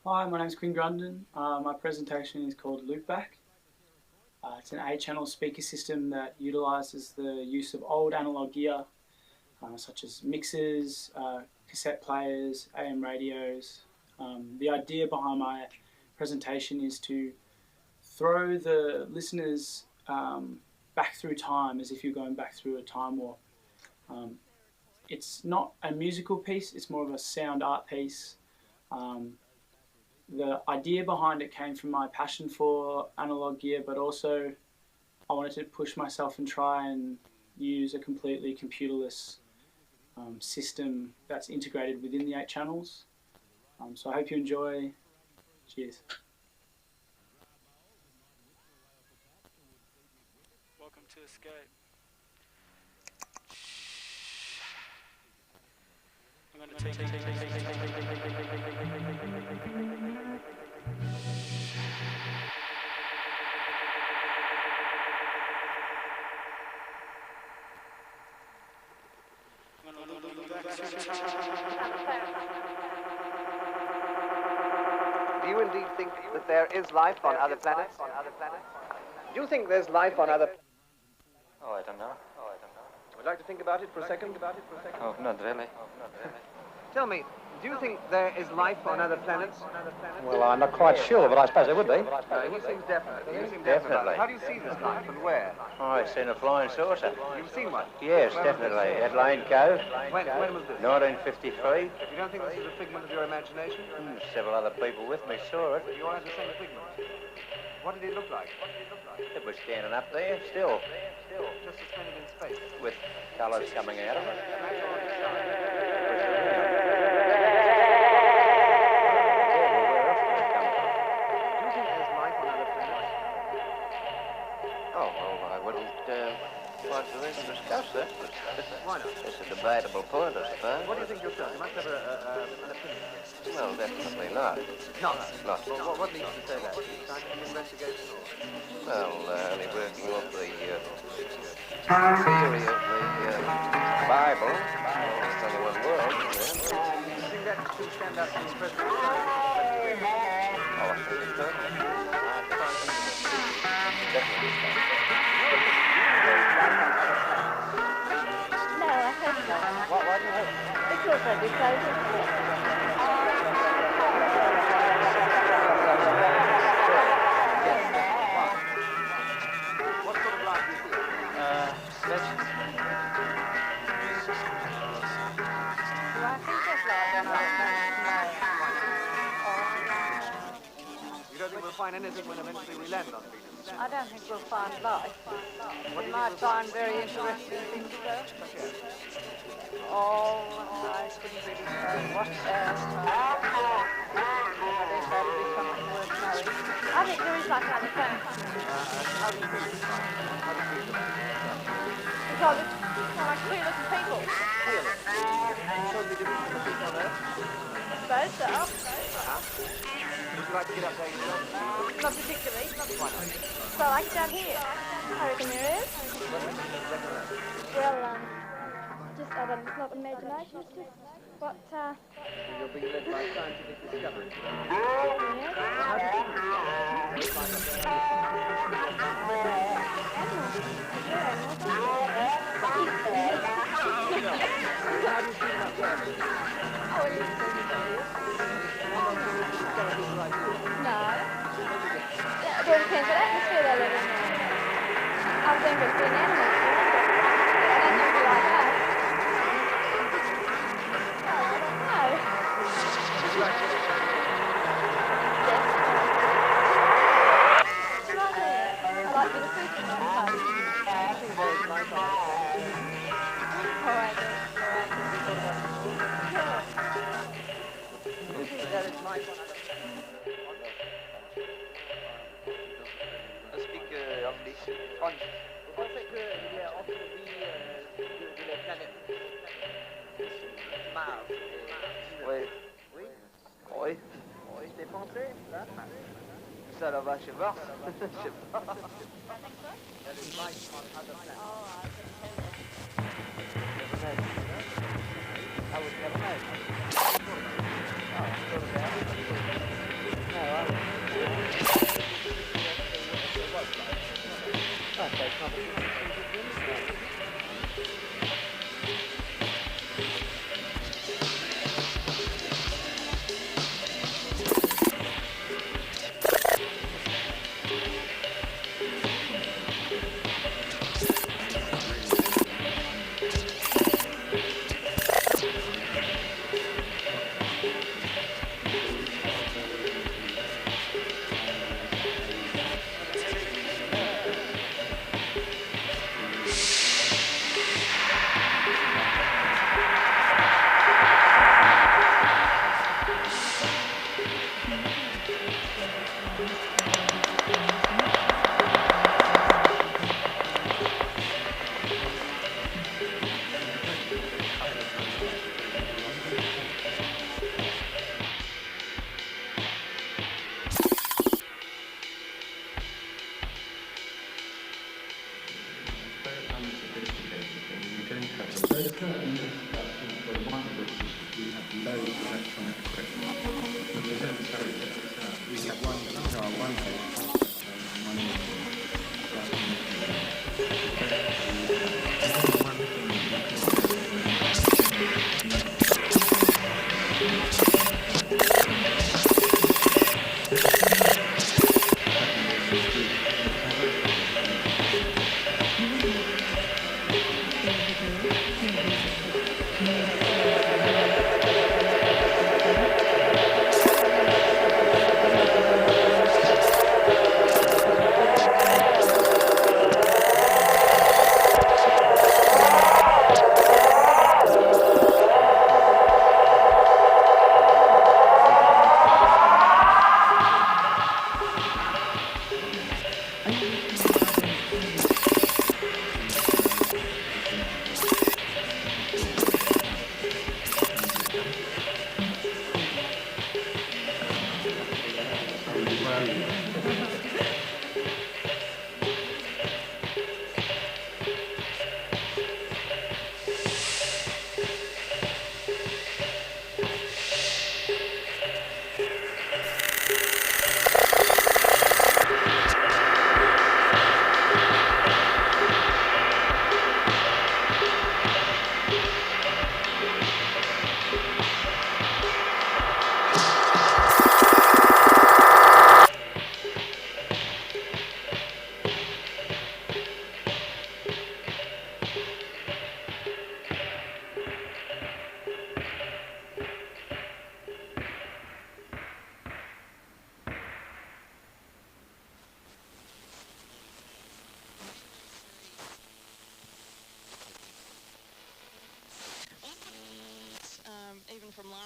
Hi, my name is Quin Grunden. My presentation is called Loopback. It's an 8-channel speaker system that utilises the use of old analog gear, such as mixers, cassette players, AM radios. The idea behind my presentation is to throw the listeners back through time as if you're going back through a time warp. It's not a musical piece, it's more of a sound art piece. The idea behind it came from my passion for analog gear, but also I wanted to push myself and try and use a completely computerless system that's integrated within the 8 channels. So I hope you enjoy. Cheers. Welcome to Escape. I'm going to take Do you indeed think that there is life on other planets? Do you think there's life on other... Oh, I don't know. Would you like to think about it for a second? Oh, not really. Tell me, do you think there is life on other planets? Well, I'm not quite sure, but I suppose there would be. He seems definite. Definitely. How do you see this life and where? Oh, I've seen a flying saucer. You've seen one? Yes, definitely. At Lane Cove. When was this? 1953. You don't think this is a figment of your imagination? Several other people with me saw it. You all had the same figment. What did it look like? It was standing up there, still, Just suspended in space. with colours coming out of it. Oh, well, I wouldn't want to really discuss that. Why not? It's a debatable point, I suppose. What do you think yourself? You must have an opinion. Well, definitely not. Not? Not. What leads you to say that? Scientific investigation or? Well, only working off the theory of the Bible. There's only one world, Do you think that should stand up to the present science? Oh, I think it could. Definitely. No, I hope not. Why do you hope? Because I decided find anything when eventually we land on Venus? I don't think we'll find life. We might find very interesting things though. Oh, I couldn't really say what they say to be something worth knowing. I think there is like other planets. How do you feel it's fine? How do you feel about it? Because it's kind of like three little people. Feel it. Totally different from the people on Earth. I suppose so. Would you like to get up there yourself? Not particularly. Why not? So I like down here. I reckon there is. Well, just it's not imagination, it's just what, You're being led by scientific discovery. No. Yeah, it all depends what atmosphere they live in. I think it's an animal. They don't usually like us. Oh, I don't know. I like the food sometimes. Speak English. French. Vous pensez qu'il y a entre de la planète Mars et Oui. Oui. Oui. Oui, c'est français, là. Ça là va, je sais pas. Je sais pas. That is life on other planets. I would never know. Oh, go to bed. No, I would. Okay, it's not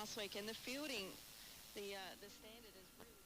last week, and the fielding, the standard is really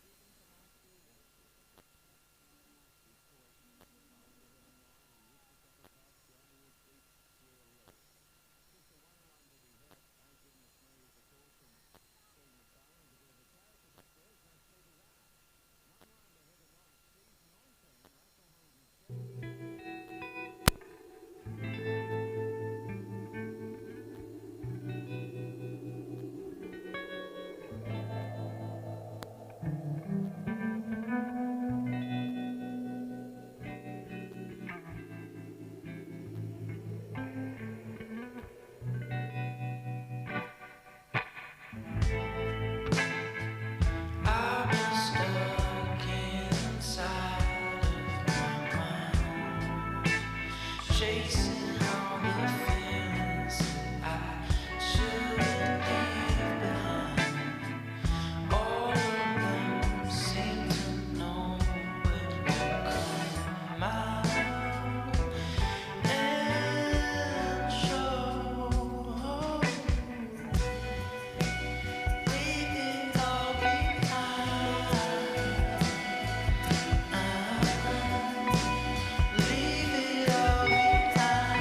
Leave it all behind.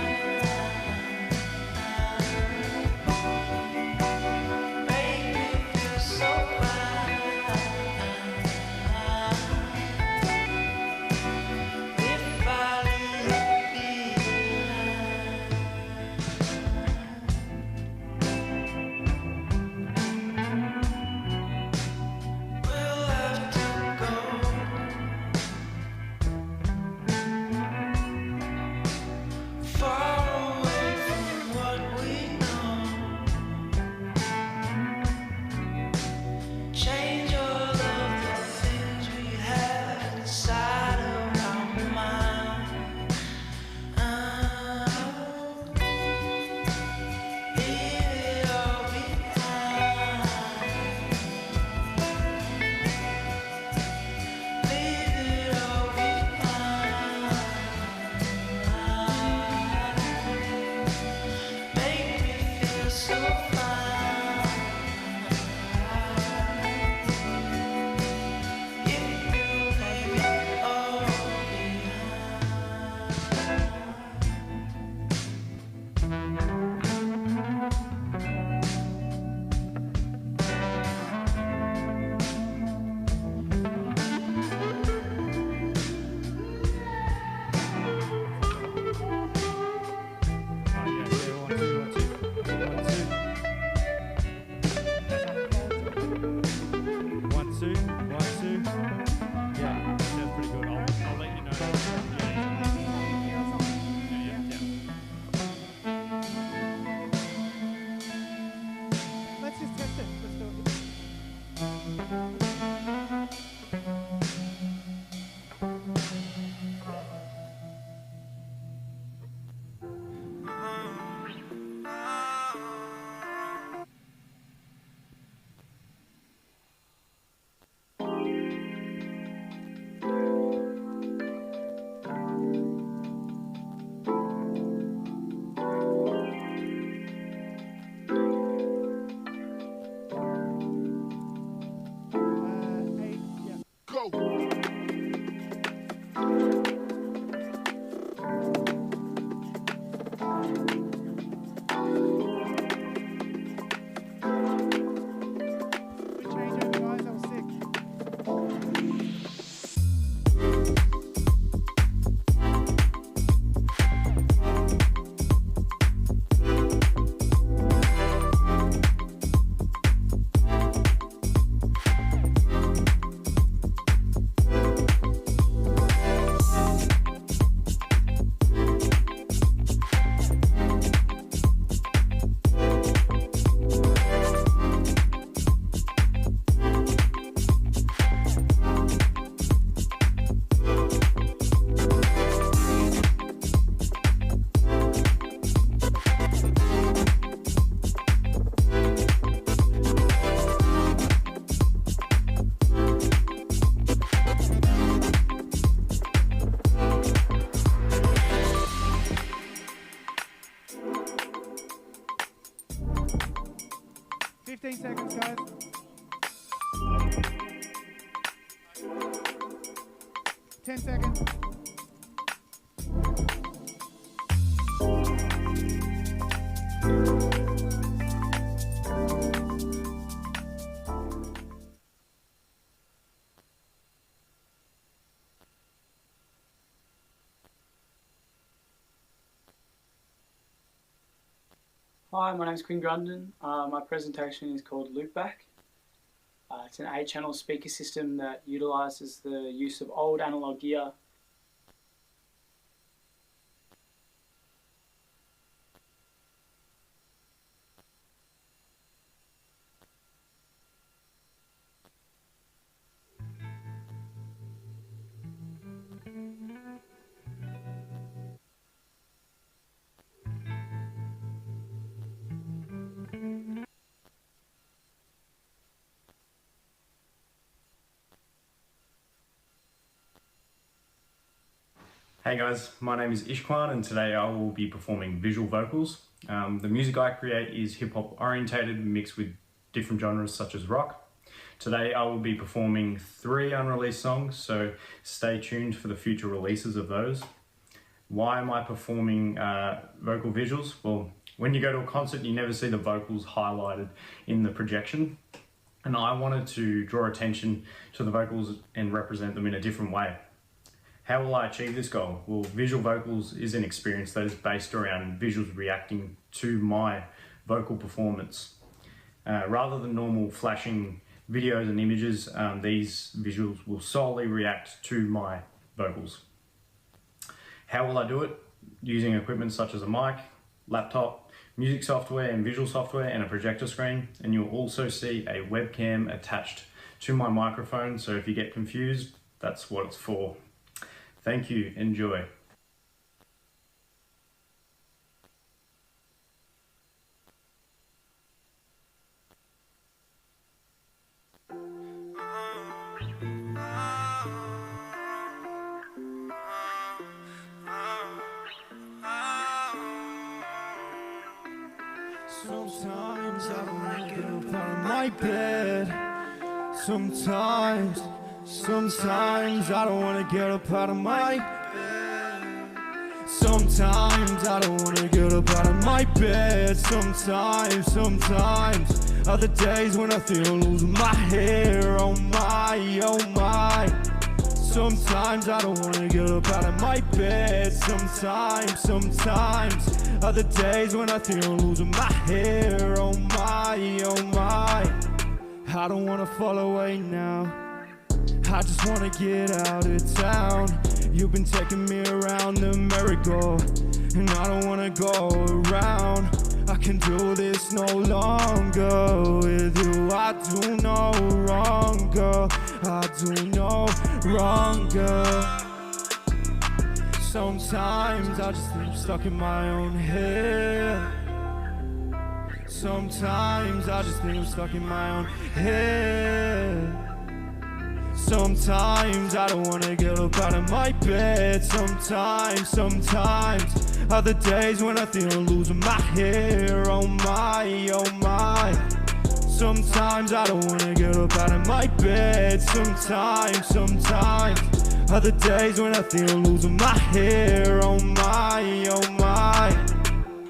15 seconds, guys. Ten seconds. Hi, my name's Quin Grunden. My presentation is called Loopback. It's an 8-channel speaker system that utilises the use of old analog gear. Hey guys, my name is Quan and today I will be performing visual vocals. The music I create is hip-hop orientated mixed with different genres such as rock. Today I will be performing 3 unreleased songs, so stay tuned for the future releases of those. Why am I performing vocal visuals? Well, when you go to a concert you never see the vocals highlighted in the projection, and I wanted to draw attention to the vocals and represent them in a different way. How will I achieve this goal? Well, visual vocals is an experience that is based around visuals reacting to my vocal performance. Rather than normal flashing videos and images, these visuals will solely react to my vocals. How will I do it? Using equipment such as a mic, laptop, music software and visual software, and a projector screen. And you'll also see a webcam attached to my microphone, so if you get confused, that's what it's for. Thank you, enjoy. Sometimes I don't want to get up out of my bed. Sometimes I don't want to get up out of my bed. Sometimes I don't want to get up out of my bed. Sometimes other days when I feel losing my hair. Oh my. Sometimes I don't want to get up out of my bed. Sometimes other days when I feel losing my hair. Oh my. I don't want to fall away now. I just wanna get out of town. You've been taking me around the merry-go, and I don't wanna go around. I can do this no longer with you. I do no wronger. I do no wronger. Sometimes I just think I'm stuck in my own head. Sometimes I just think I'm stuck in my own head. Sometimes I don't wanna get up out of my bed. Sometimes other days when I feel I'm losing my hair. Oh my. Sometimes I don't wanna get up out of my bed. Sometimes other days when I feel I'm losing my hair. Oh my.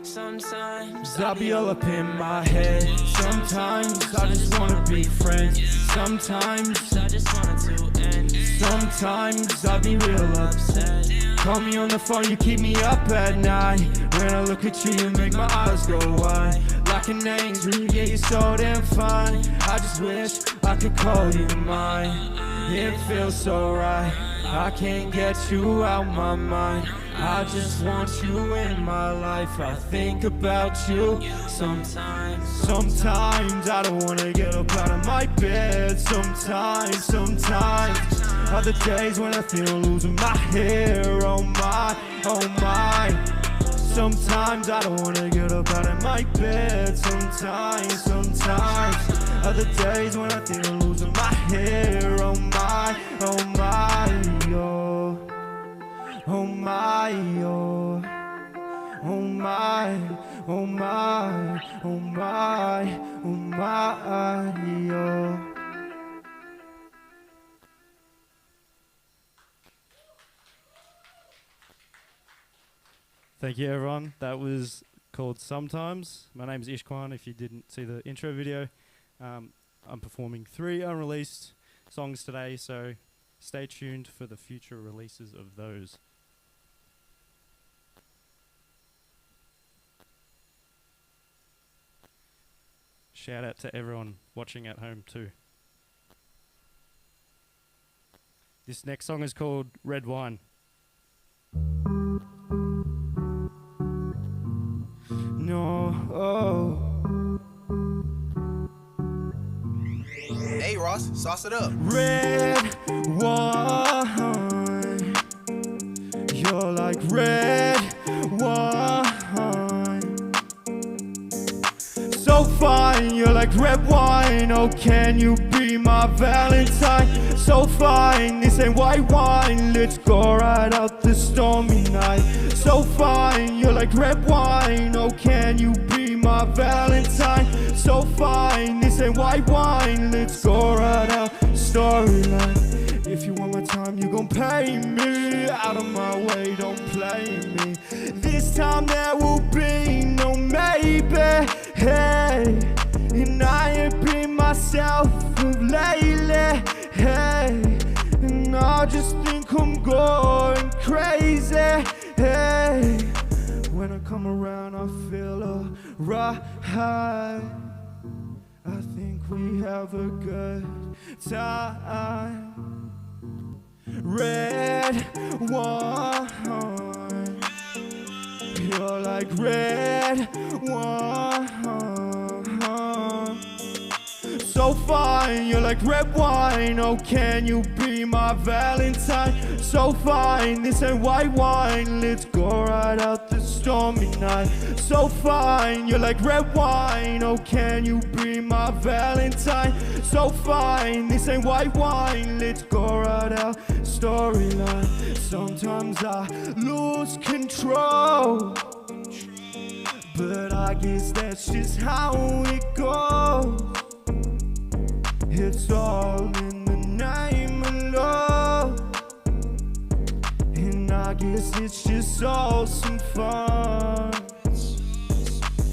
Sometimes I'll be all up in my head. Sometimes I just wanna be friends. Sometimes I just want it to end. Sometimes I'll be real upset. Call me on the phone, you keep me up at night. When I look at you, you make my eyes go wide. Like an angel, yeah, you're so damn fine. I just wish I could call you mine. It feels so right. I can't get you out my mind. I just want you in my life. I think about you sometimes I don't wanna get up out of my bed. Sometimes other days when I feel losing my hair. Oh my. Sometimes I don't wanna get up out of my bed. Sometimes other days when I feel losing my hair. Oh my. Oh my, oh. oh my, oh my, oh my, oh my, oh. Thank you, everyone. That was called Sometimes. My name is Quan. If you didn't see the intro video, I'm performing 3 unreleased songs today, so stay tuned for the future releases of those. Shout out to everyone watching at home too. This next song is called Red Wine. No, oh. Hey Ross, sauce it up. Red wine. You're like red wine. So fine, you're like red wine. Oh, can you be my Valentine? So fine, this ain't white wine. Let's go right out the stormy night. So fine, you're like red wine. Oh, can you be my Valentine? So fine, this ain't white wine. Let's go right out storyline. If you want my time, you gon' pay me. Out of my way, don't play me. This time there will be no maybe. Hey, and I ain't been myself of lately. Hey, and I just think I'm going crazy. Hey, when I come around, I feel alright. I think we have a good time. Red wine. You're like red wine. So fine, you're like red wine. Oh, can you be my Valentine? So fine, this ain't white wine. Let's go right out the stormy night. So fine, you're like red wine. Oh, can you be my Valentine? So fine, this ain't white wine. Let's go right out storyline. Sometimes I lose control, but I guess that's just how it goes. It's all in the name of love, and I guess it's just all some fun.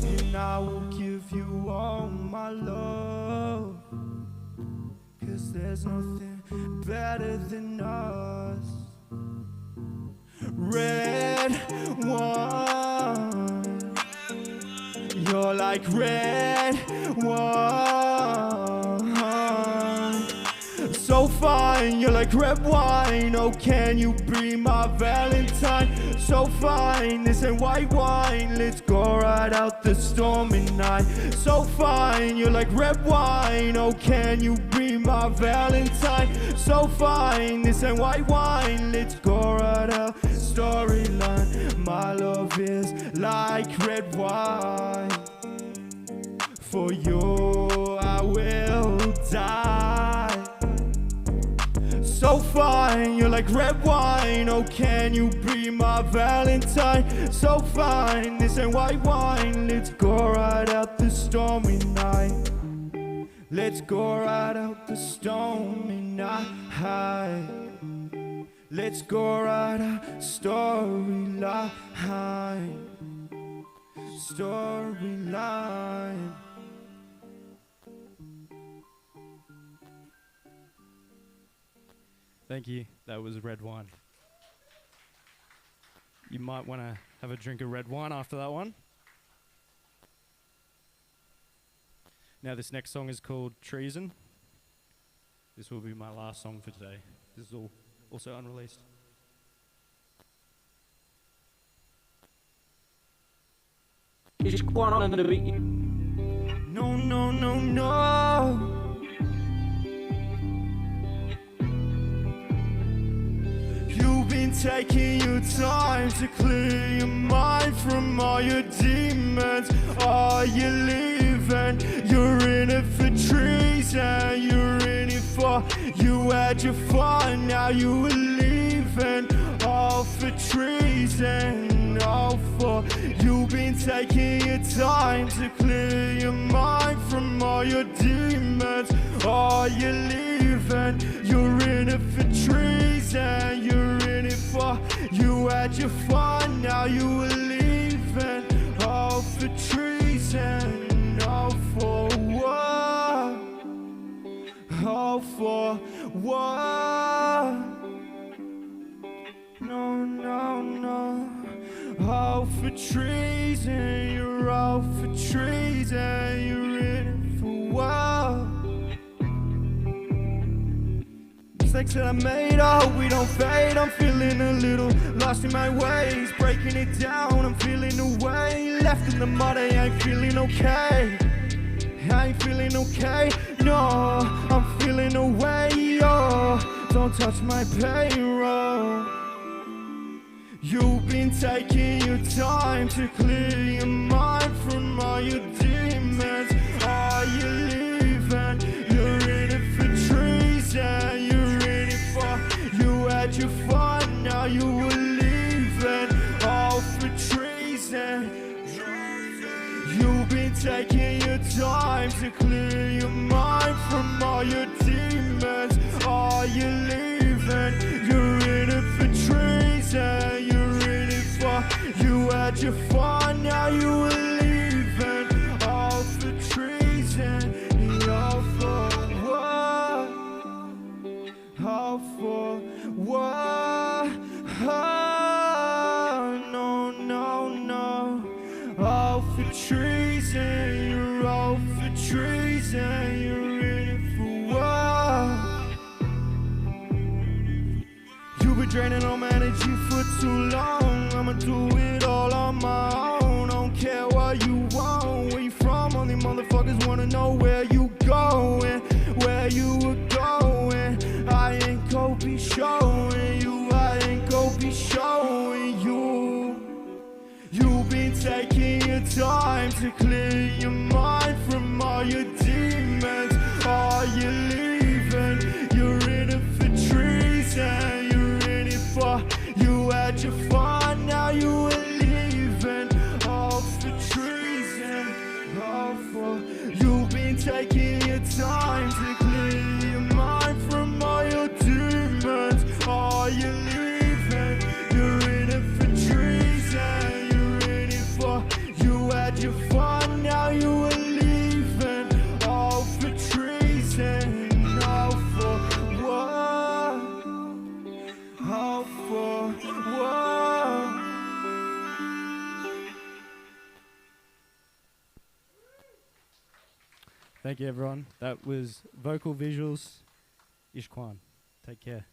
And I will give you all my love, 'cause there's nothing better than us. Red wine. You're like red wine. So fine, you're like red wine. Oh, can you be my Valentine? So fine, this ain't white wine. Let's go right out the stormy night. So fine, you're like red wine. Oh, can you be my Valentine? So fine, this ain't white wine. Let's go right out storyline. My love is like red wine. For you, I will die. So fine, you're like red wine. Oh, can you be my Valentine? So fine, this ain't white wine. Let's go right out the stormy night. Let's go right out the stormy night. Let's go right out storyline. Storyline. Thank you. That was red wine. You might want to have a drink of red wine after that one. Now this next song is called Treason. This will be my last song for today. This is also unreleased. Is Quan on the beat? No, no, no, no. You've been taking your time to clear your mind from all your demons. Are you leaving? You're in it for treason. You're in it for, you had your fun, now you are leaving. All for treason, all for been taking your time to clear your mind from all your demons. Are you leaving? You're in it for treason. You're in it for, you had your fun, now you are leaving. All for treason, all for what? All for what? No, no, no. All for treason, you're all for treason. You're in it for what? Mistakes that I made, I hope we don't fade. I'm feeling a little lost in my ways, breaking it down, I'm feeling away. Left in the mud, I ain't feeling okay. I ain't feeling okay, no, I'm feeling away, oh. Don't touch my payroll. You've been taking your time to clear your mind from all your demons. Are you leaving? You're in it for treason. You're in it for, you had your fun, now you were leaving. All for treason. You've been taking your time to clear your mind from all your demons. Are you leaving? You're in it for treason. You're in it for, you had your fun, now you are leaving. All for treason. All for what? All for what? Oh, no, no, no. All for treason, you're all for treason, you're in it for what? You've been draining all my energy for too long. I'ma do it all on my own. I don't care what you want, where you from. All these motherfuckers wanna know where you going, where you were going. I ain't gon' be showing you, I ain't gon' be showing you. You've been taking your time to clear your mind from all your demons. Are you leaving? You're in it for treason. You're in it for, you had your fun, now you are leaving. All for treason, all for, you've been taking your time to clear your mind from all your demons. Are you leaving? You're in it for treason. You had your fun, now you are leaving. All for treason, all for what? All for what? Thank you, everyone. That was vocal visuals, Quan. Take care.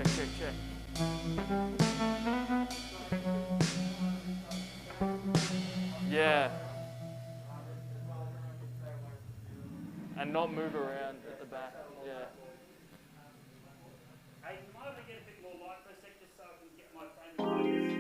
check. Yeah. And not move around at the back. Yeah. Hey, you might have to get a bit more light for a sec just so I can get my frame.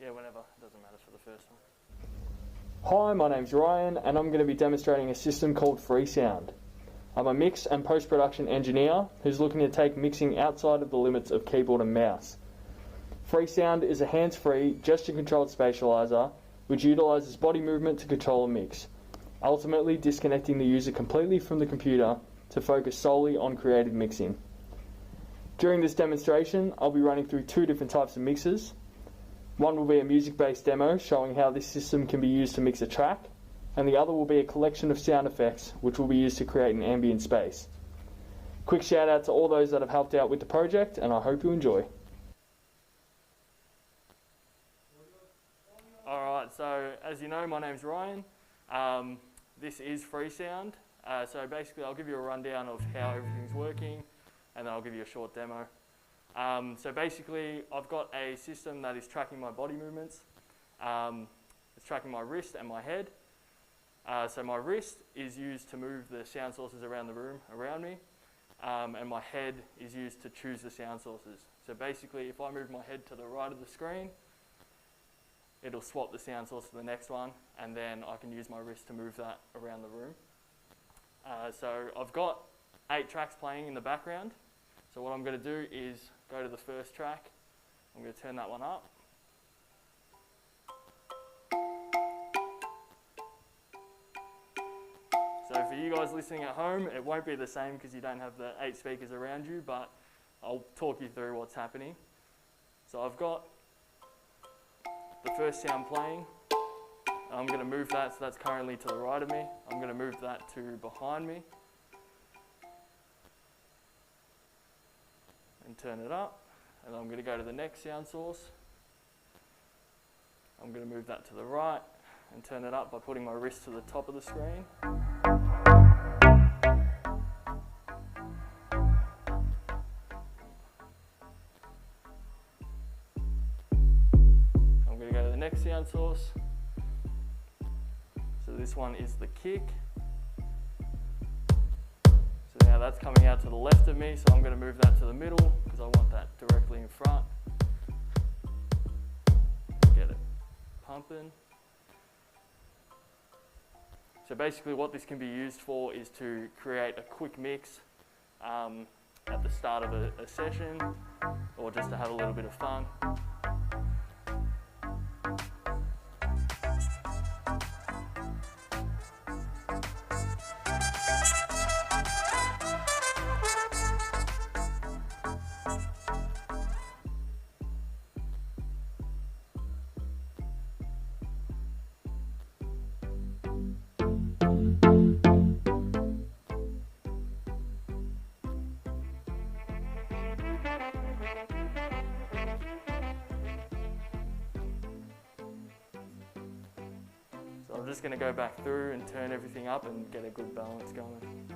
Yeah, whenever. It doesn't matter for the first one. Hi, my name's Ryan and I'm going to be demonstrating a system called FreeSound. I'm a mix and post-production engineer who's looking to take mixing outside of the limits of keyboard and mouse. FreeSound is a hands-free, gesture-controlled spatializer which utilises body movement to control a mix, ultimately disconnecting the user completely from the computer to focus solely on creative mixing. During this demonstration, I'll be running through two different types of mixers. One will be a music-based demo showing how this system can be used to mix a track, and the other will be a collection of sound effects which will be used to create an ambient space. Quick shout out to all those that have helped out with the project, and I hope you enjoy. Alright, so as you know, my name's Ryan. This is FreeSound. So basically I'll give you a rundown of how everything's working, and then I'll give you a short demo. So basically I've got a system that is tracking my body movements. It's tracking my wrist and my head. So my wrist is used to move the sound sources around the room around me, and my head is used to choose the sound sources. So basically if I move my head to the right of the screen, it'll swap the sound source to the next one, and then I can use my wrist to move that around the room. So I've got 8 tracks playing in the background. So what I'm going to do is go to the first track. I'm going to turn that one up. So for you guys listening at home, it won't be the same because you don't have the 8 speakers around you, but I'll talk you through what's happening. So I've got the first sound playing. I'm going to move that, so that's currently to the right of me. I'm going to move that to behind me. And turn it up. And I'm going to go to the next sound source. I'm going to move that to the right and turn it up by putting my wrist to the top of the screen. I'm going to go to the next sound source. So this one is the kick. So now that's coming out to the left of me, so I'm going to move that to the middle because I want that directly in front. Get it pumping. So basically what this can be used for is to create a quick mix at the start of a session, or just to have a little bit of fun. just going to go back through and turn everything up and get a good balance going.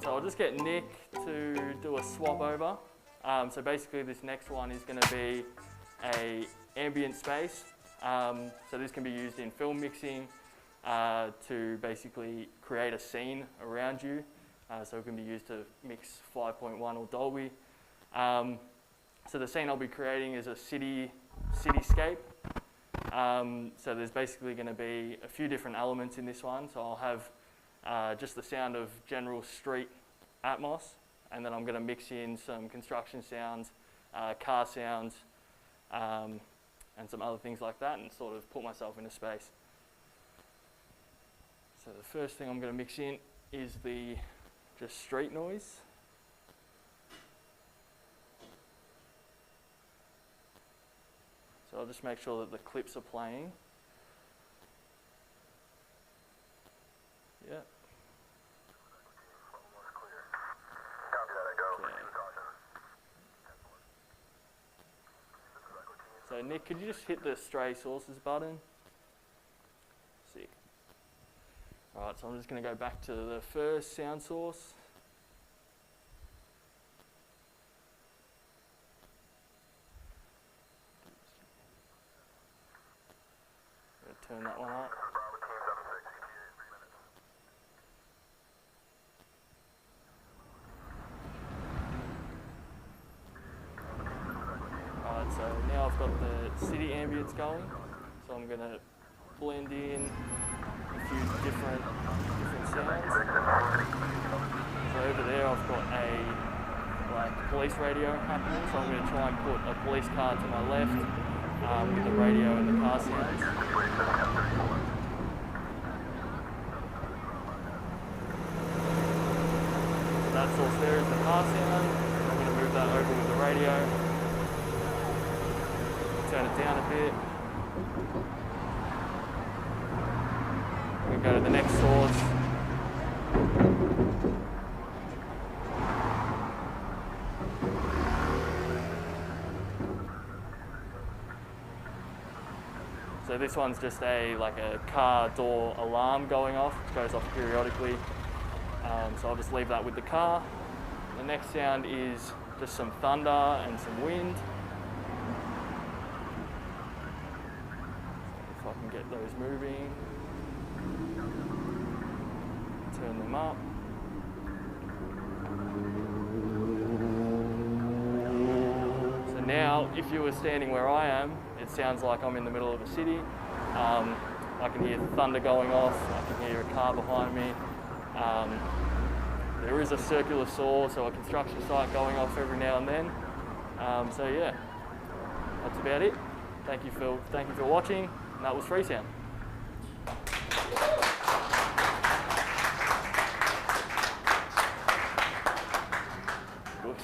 So I'll just get Nick to do a swap over. So basically this next one is going to be a ambient space. So this can be used in film mixing to basically create a scene around you. So it can be used to mix 5.1 or Dolby. So the scene I'll be creating is a cityscape. So there's basically going to be a few different elements in this one. So I'll have just the sound of general street atmos, and then I'm going to mix in some construction sounds, car sounds, and some other things like that, and sort of put myself in a space. So the first thing I'm going to mix in is the just street noise. So I'll just make sure that the clips are playing. Yeah. Okay. So Nick, could you just hit the stray sources button? Sick. Alright, so I'm just going to go back to the first sound source. Turn that one up. Alright, so now I've got the city ambience going, so I'm going to blend in a few different sounds. So over there I've got a police radio happening, so I'm going to try and put a police car to my left with the radio and the car sounds. So that source there is the car sound. I'm going to move that over with the radio. Turn it down a bit. I'm going to go to the next source. So this one's just a car door alarm going off, which goes off periodically. So I'll just leave that with the car. The next sound is just some thunder and some wind. So if I can get those moving, turn them up. So now, if you were standing where I am, it sounds like I'm in the middle of a city. I can hear thunder going off, I can hear a car behind me. There is a circular saw, so a construction site going off every now and then. So yeah, that's about it. Thank you for watching, and that was FreeSound. Good.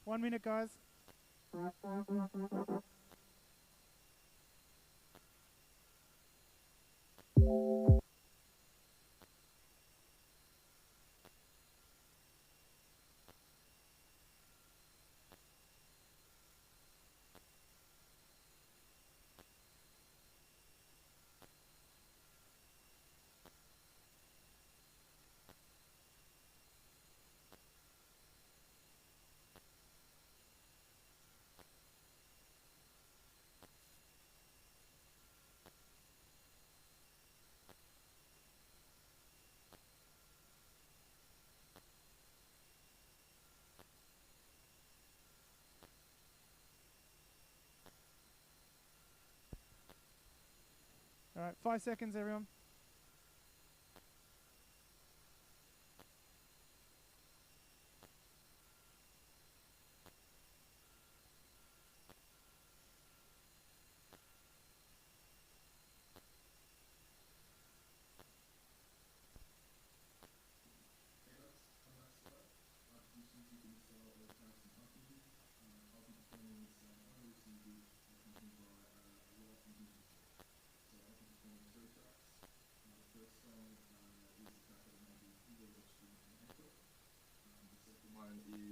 1 minute, guys. All right, 5 seconds, everyone.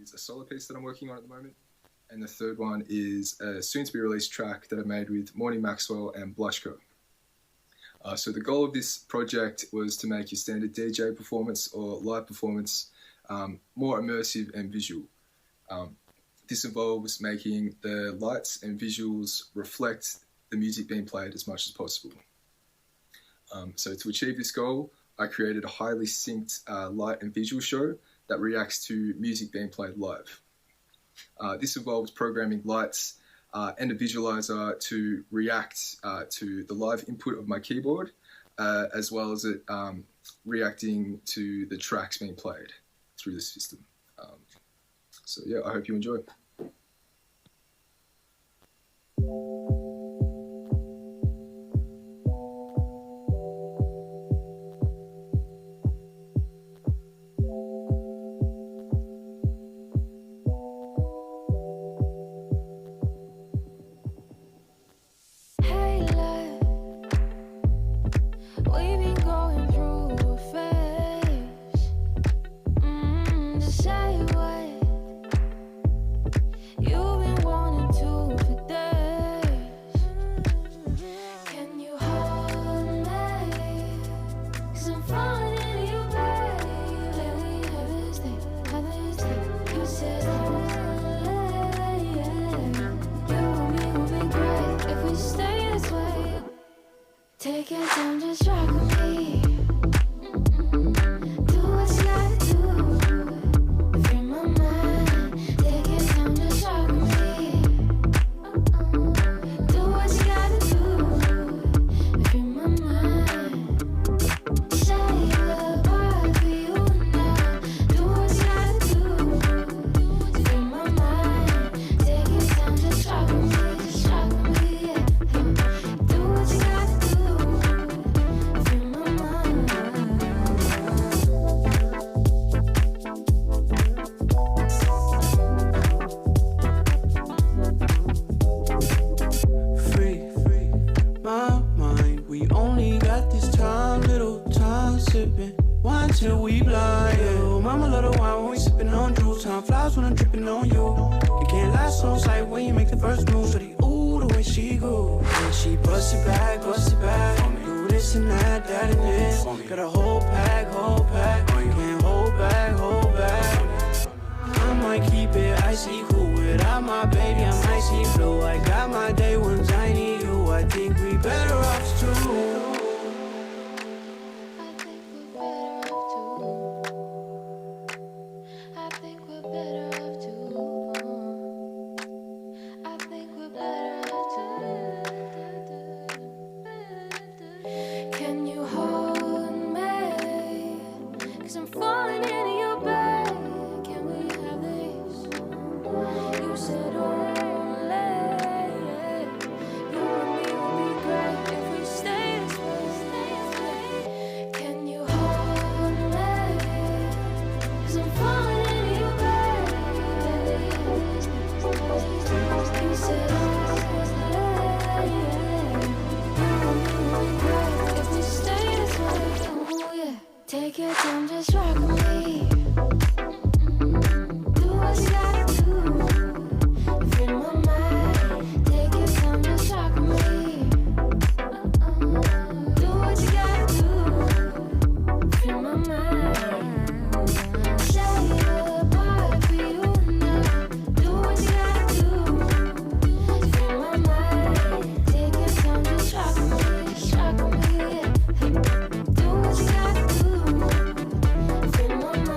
Is a solo piece that I'm working on at the moment, and the third one is a soon-to-be-released track that I made with Morning Maxwell and Blushco. So the goal of this project was to make your standard DJ performance or live performance more immersive and visual. This involves making the lights and visuals reflect the music being played as much as possible. So to achieve this goal, I created a highly synced light and visual show that reacts to music being played live. This involves programming lights and a visualizer to react to the live input of my keyboard, as well as it reacting to the tracks being played through the system. So yeah, I hope you enjoy. Take your time, just rock with me. Do what you gotta do. Free my mind. Take your time, just rock with me. Do what you gotta do. Free my mind. Say the word for you now. Do what you gotta do. Free my mind. Take your time, just rock with me. Just rock with me, yeah. Do what you gotta do. Till we blind, yo. Mama love the wine when we sippin' on juice. Time flies when I'm drippin' on you. You can't last on sight when you make the first move. So the ooh, the way she go. And she bust it back, do this and that and this. Got a whole pack. Can't hold back. I might keep it icy cool. Without my baby, I might see blue. I got my day ones, I need you. I think we better off too. If Take your time, just rock with me. Do what you gotta do. Free my mind. Take your time, just rock with me. Do what you gotta do. Free my mind. Shake your body for you now. Do what you gotta do. Free my mind. Take your time, just rock with me. Just rock with me. Do what you gotta do. Free my mind.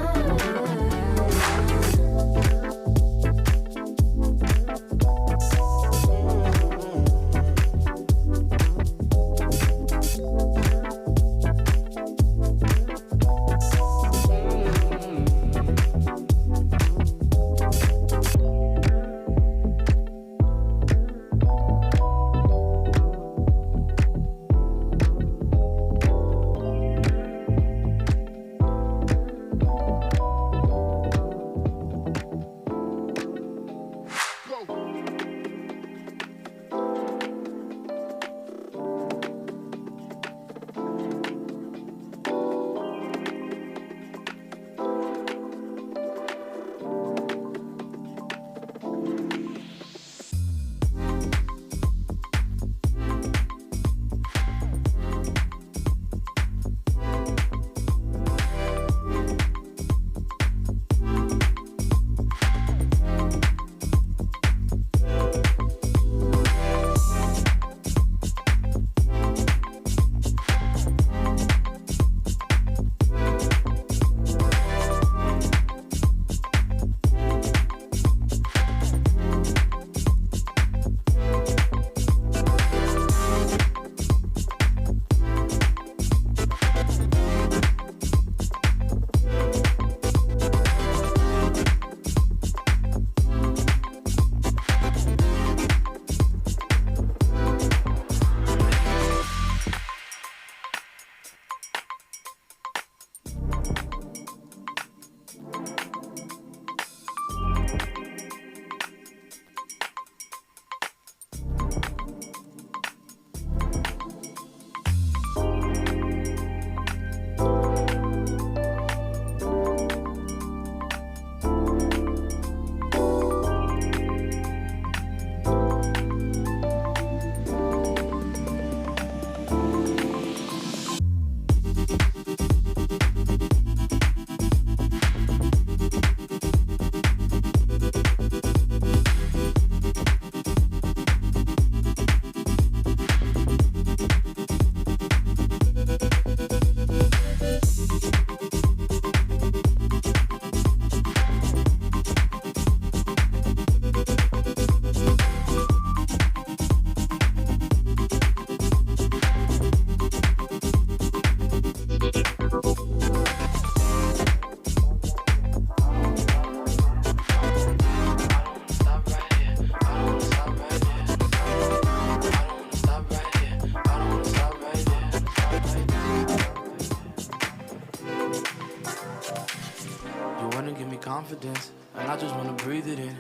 confidence, and I just wanna breathe it in.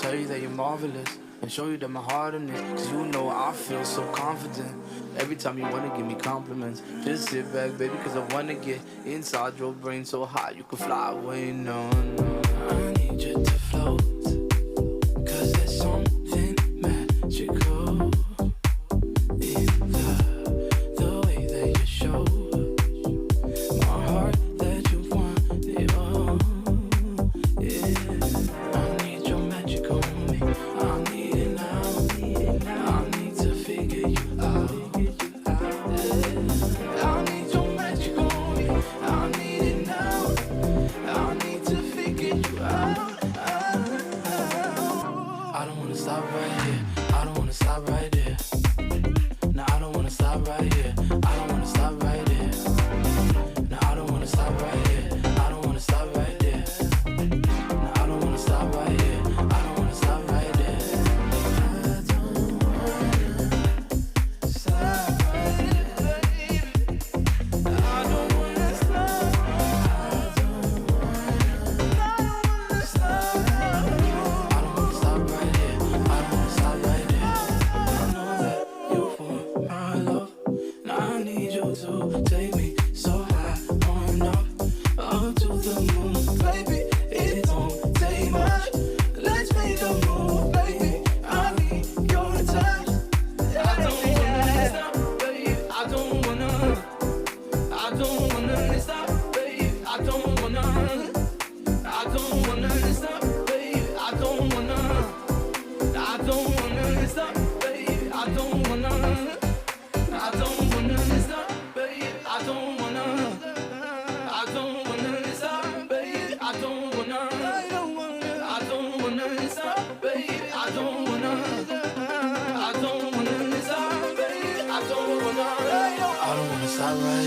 Tell you that you're marvelous, and show you that my heart in it, cause you know I feel so confident. Every time you wanna give me compliments, just sit back, baby, cause I wanna get inside your brain so high you can fly away. No, no, I need you to float, cause there's something magical in the way that you show my heart that you want it all. Yeah, I need your magic on me, I need it now, I need to figure you out. I need your magic on me, I need it now, I need to figure you out. I don't wanna stop right here, I don't wanna stop right there. No, I don't wanna stop right here, I don't wanna stop right here. No, I don't wanna stop right here, I don't wanna stop right there. No, I don't wanna stop right here, I don't wanna stop right there. I don't wanna stop right here, baby. I don't wanna stop. I don't wanna stop. I don't wanna stop right here, I don't wanna stop right there. I know that you want my love, stop right.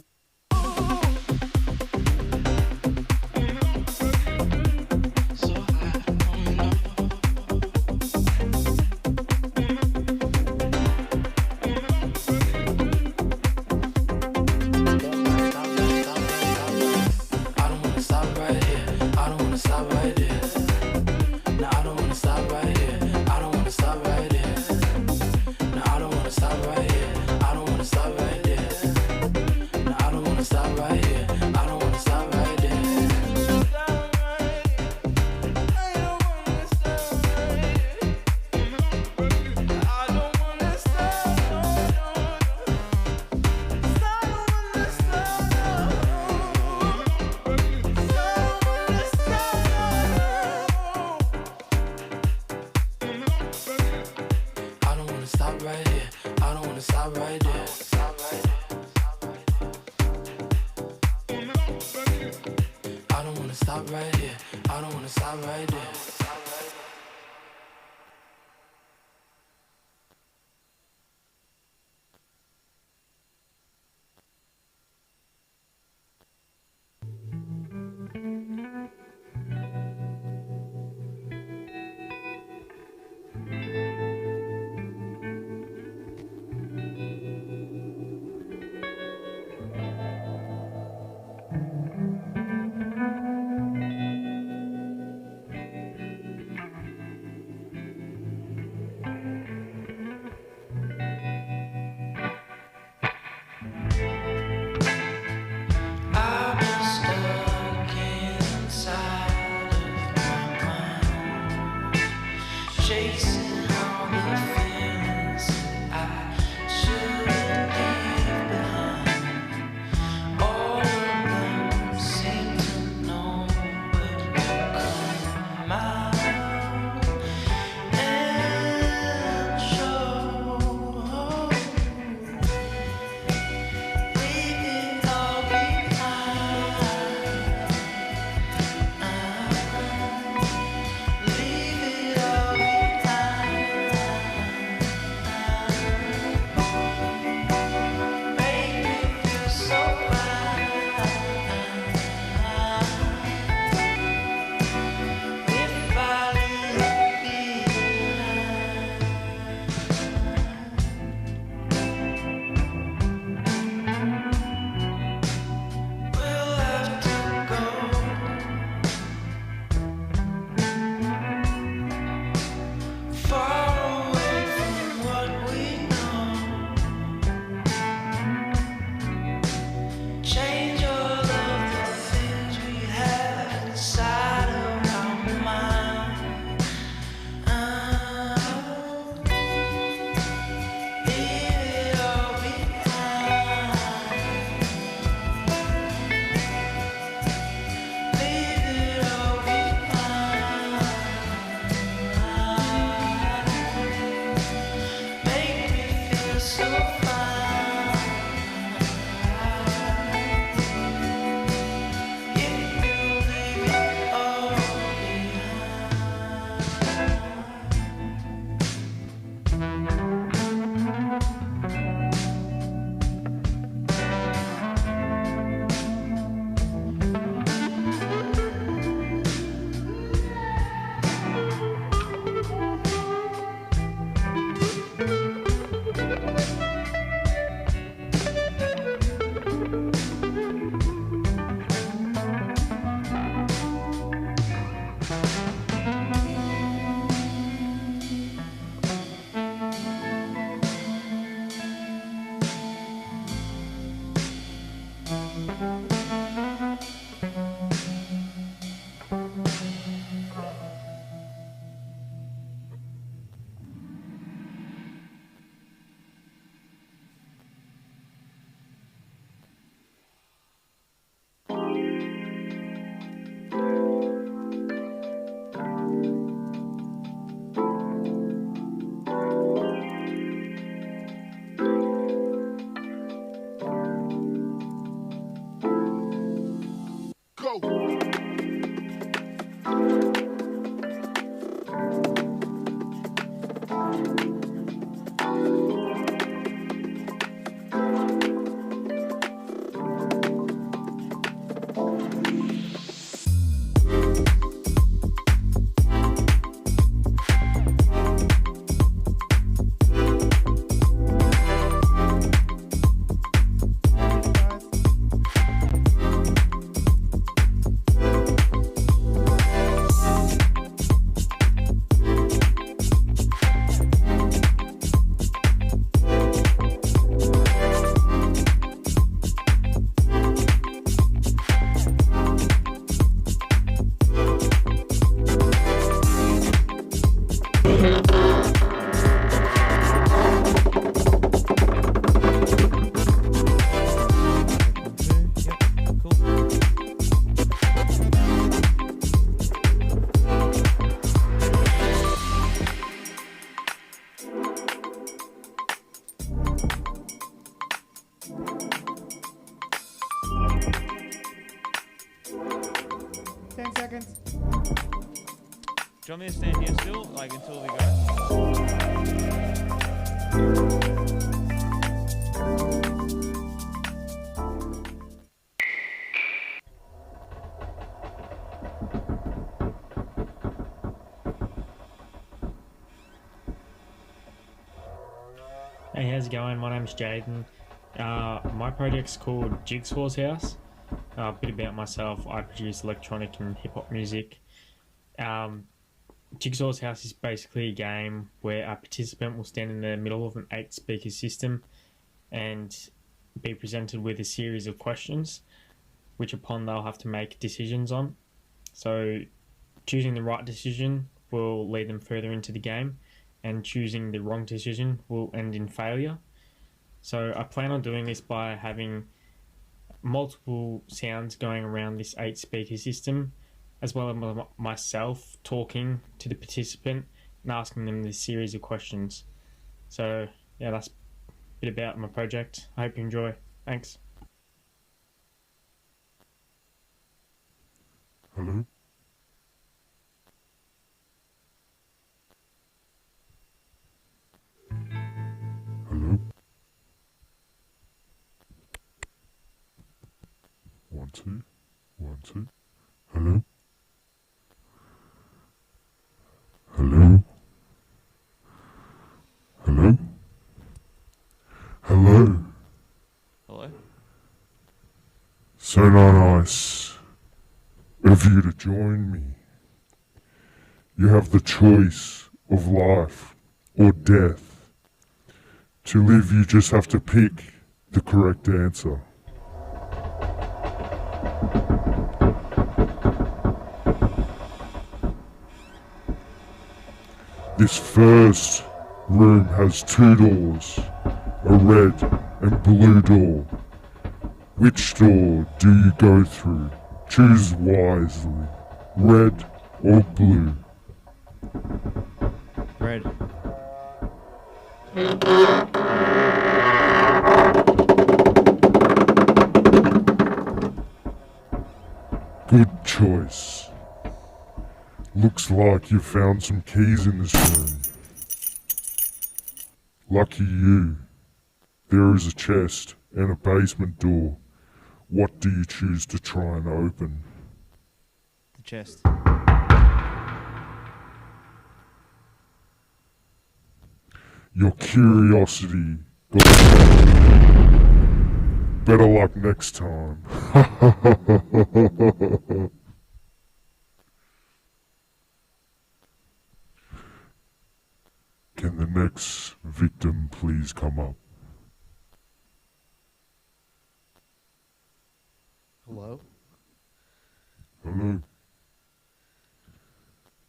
you want me to stand here still, like until we go? Hey, how's it going? My name's Jayden. My project's called Jigsaw's House. A bit about myself, I produce electronic and hip-hop music. Jigsaw's House is basically a game where a participant will stand in the middle of an 8-speaker system and be presented with a series of questions, which upon they'll have to make decisions on. So choosing the right decision will lead them further into the game, and choosing the wrong decision will end in failure. So I plan on doing this by having multiple sounds going around this 8-speaker system, as well as myself talking to the participant and asking them this series of questions. So yeah, that's a bit about my project. I hope you enjoy. Thanks. Hello? Hello? 1, 2, 1, 2. Hello? Hello? Hello? Hello? Hello? So nice of you to join me. You have the choice of life or death. To live, you just have to pick the correct answer. This first room has 2 doors, a red and blue door. Which door do you go through? Choose wisely, red or blue. Red. Good choice. Looks like you found some keys in this room. Lucky you. There is a chest and a basement door. What do you choose to try and open? The chest. Your curiosity got the better luck next time. Can the next victim please come up? Hello? Hello.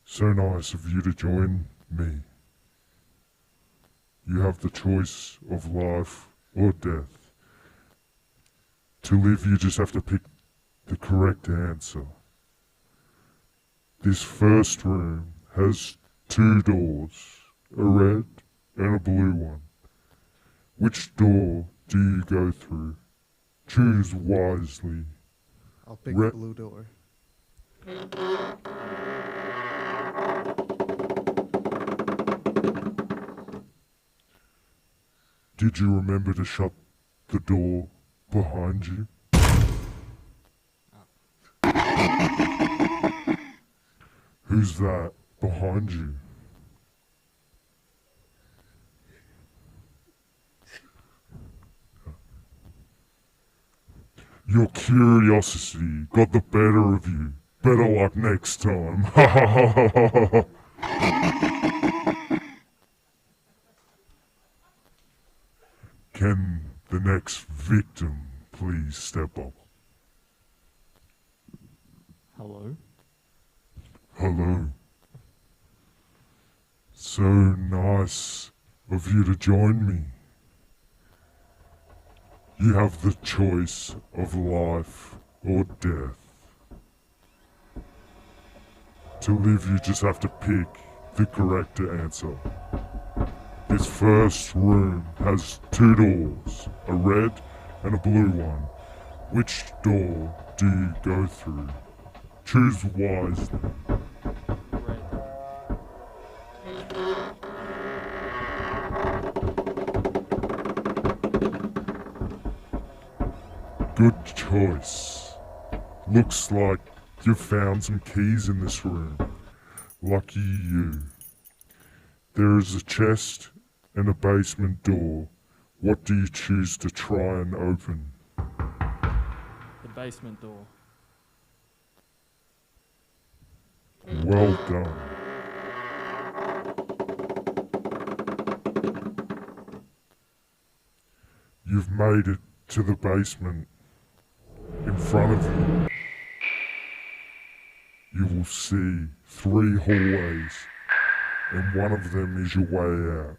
So nice of you to join me. You have the choice of life or death. To live, you just have to pick the correct answer. This first room has 2 doors, a red and a blue one. Which door do you go through? Choose wisely. I'll pick the blue door. Did you remember to shut the door behind you? Who's that behind you? Your curiosity got the better of you. Better luck next time. Can the next victim please step up? Hello? Hello. So nice of you to join me. You have the choice of life or death. To live, you just have to pick the correct answer. This first room has 2 doors, a red and a blue one. Which door do you go through? Choose wisely. Good choice. Looks like you've found some keys in this room. Lucky you. There is a chest and a basement door. What do you choose to try and open? The basement door. Well done. You've made it to the basement. In front of you, you will see 3 hallways, and one of them is your way out.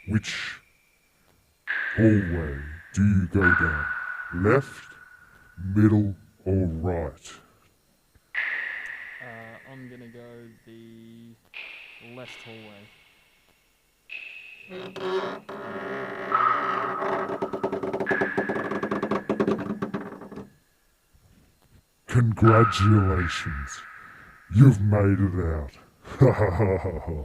Which hallway do you go down? Left, middle, or right? I'm gonna go the left hallway. Congratulations, you've made it out. Ha ha ha ha ha.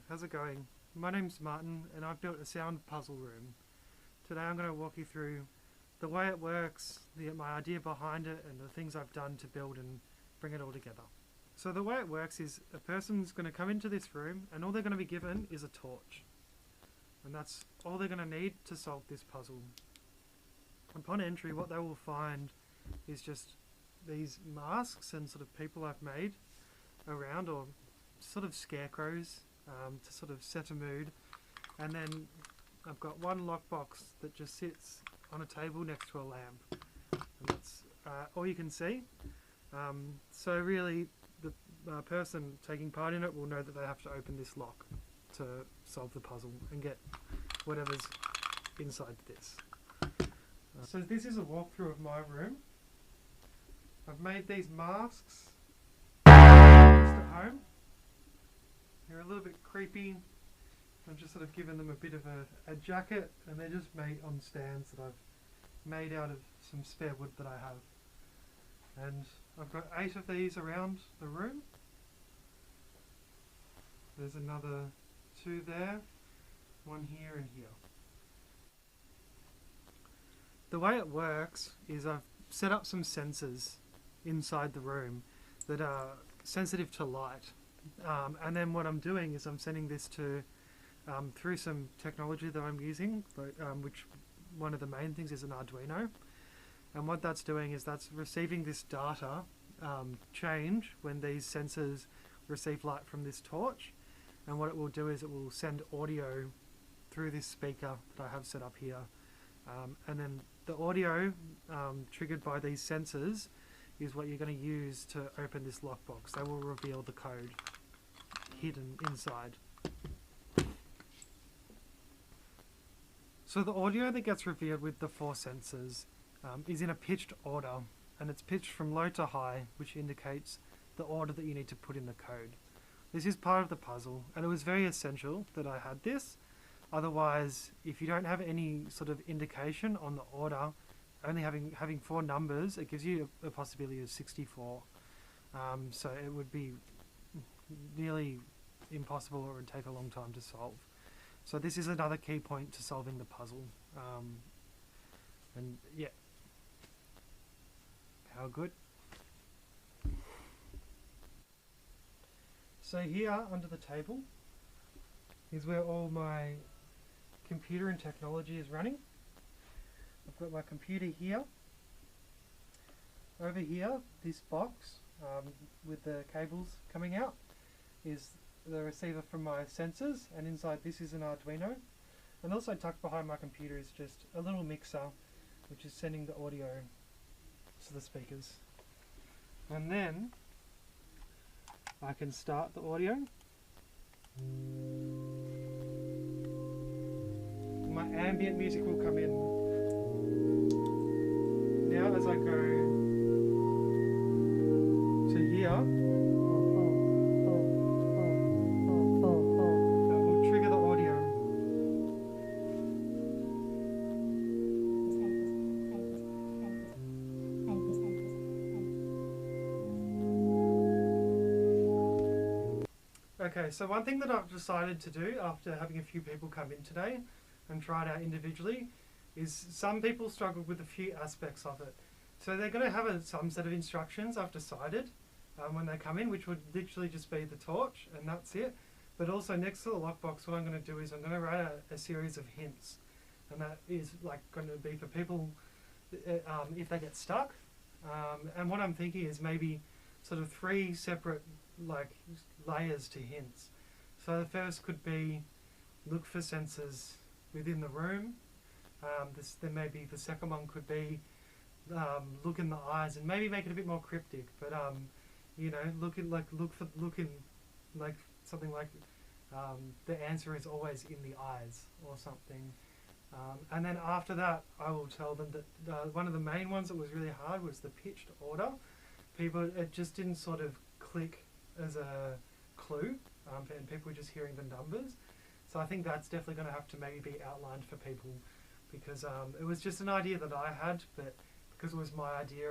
How's it going? My name's Martyn and I've built a sound puzzle room. Today I'm going to walk you through the way it works, my idea behind it, and the things I've done to build and bring it all together. So the way it works is a person's going to come into this room and all they're going to be given is a torch. And that's all they're going to need to solve this puzzle. Upon entry, what they will find is just these masks and sort of people I've made around, or sort of scarecrows, to sort of set a mood. And then I've got one lockbox that just sits on a table next to a lamp. And that's all you can see. So really, the person taking part in it will know that they have to open this lock to solve the puzzle and get whatever's inside this. So this is a walkthrough of my room. I've made these masks just at home. They're a little bit creepy, I've just sort of given them a bit of a jacket, and they're just made on stands that I've made out of some spare wood that I have. And I've got 8 of these around the room. There's another 2 there, 1 here and here. The way it works is I've set up some sensors inside the room that are sensitive to light. And then what I'm doing is I'm sending this to through some technology that I'm using, which one of the main things is an Arduino. And what that's doing is that's receiving this data change when these sensors receive light from this torch. And what it will do is it will send audio through this speaker that I have set up here. And then the audio triggered by these sensors is what you're going to use to open this lockbox. They will reveal the code hidden inside. So the audio that gets revealed with the 4 sensors is in a pitched order, and it's pitched from low to high, which indicates the order that you need to put in the code. This is part of the puzzle, and it was very essential that I had this. Otherwise, if you don't have any sort of indication on the order, only having 4 numbers, it gives you a possibility of 64. So it would be nearly impossible, or it would take a long time to solve. So this is another key point to solving the puzzle. And yeah, how good. So here under the table is where all my computer and technology is running. I've got my computer here. Over here, this box with the cables coming out is the receiver from my sensors, and inside this is an Arduino. And also tucked behind my computer is just a little mixer which is sending the audio to the speakers. And then I can start the audio. My ambient music will come in. Now as I go to here, that will trigger the audio. Okay, so one thing that I've decided to do after having a few people come in today and try it out individually is some people struggle with a few aspects of it. So they're going to have some set of instructions, I've decided, when they come in, which would literally just be the torch and that's it. But also next to the lockbox, what I'm going to do is I'm going to write a series of hints. And that is like going to be for people if they get stuck. And what I'm thinking is maybe sort of 3 separate like layers to hints. So the first could be look for sensors within the room. Then maybe the second one could be look in the eyes, and maybe make it a bit more cryptic. But you know, look in like something like the answer is always in the eyes or something. And then after that, I will tell them that one of the main ones that was really hard was the pitched order. It just didn't sort of click as a clue, and people were just hearing the numbers. So I think that's definitely going to have to maybe be outlined for people, because it was just an idea that I had, but because it was my idea,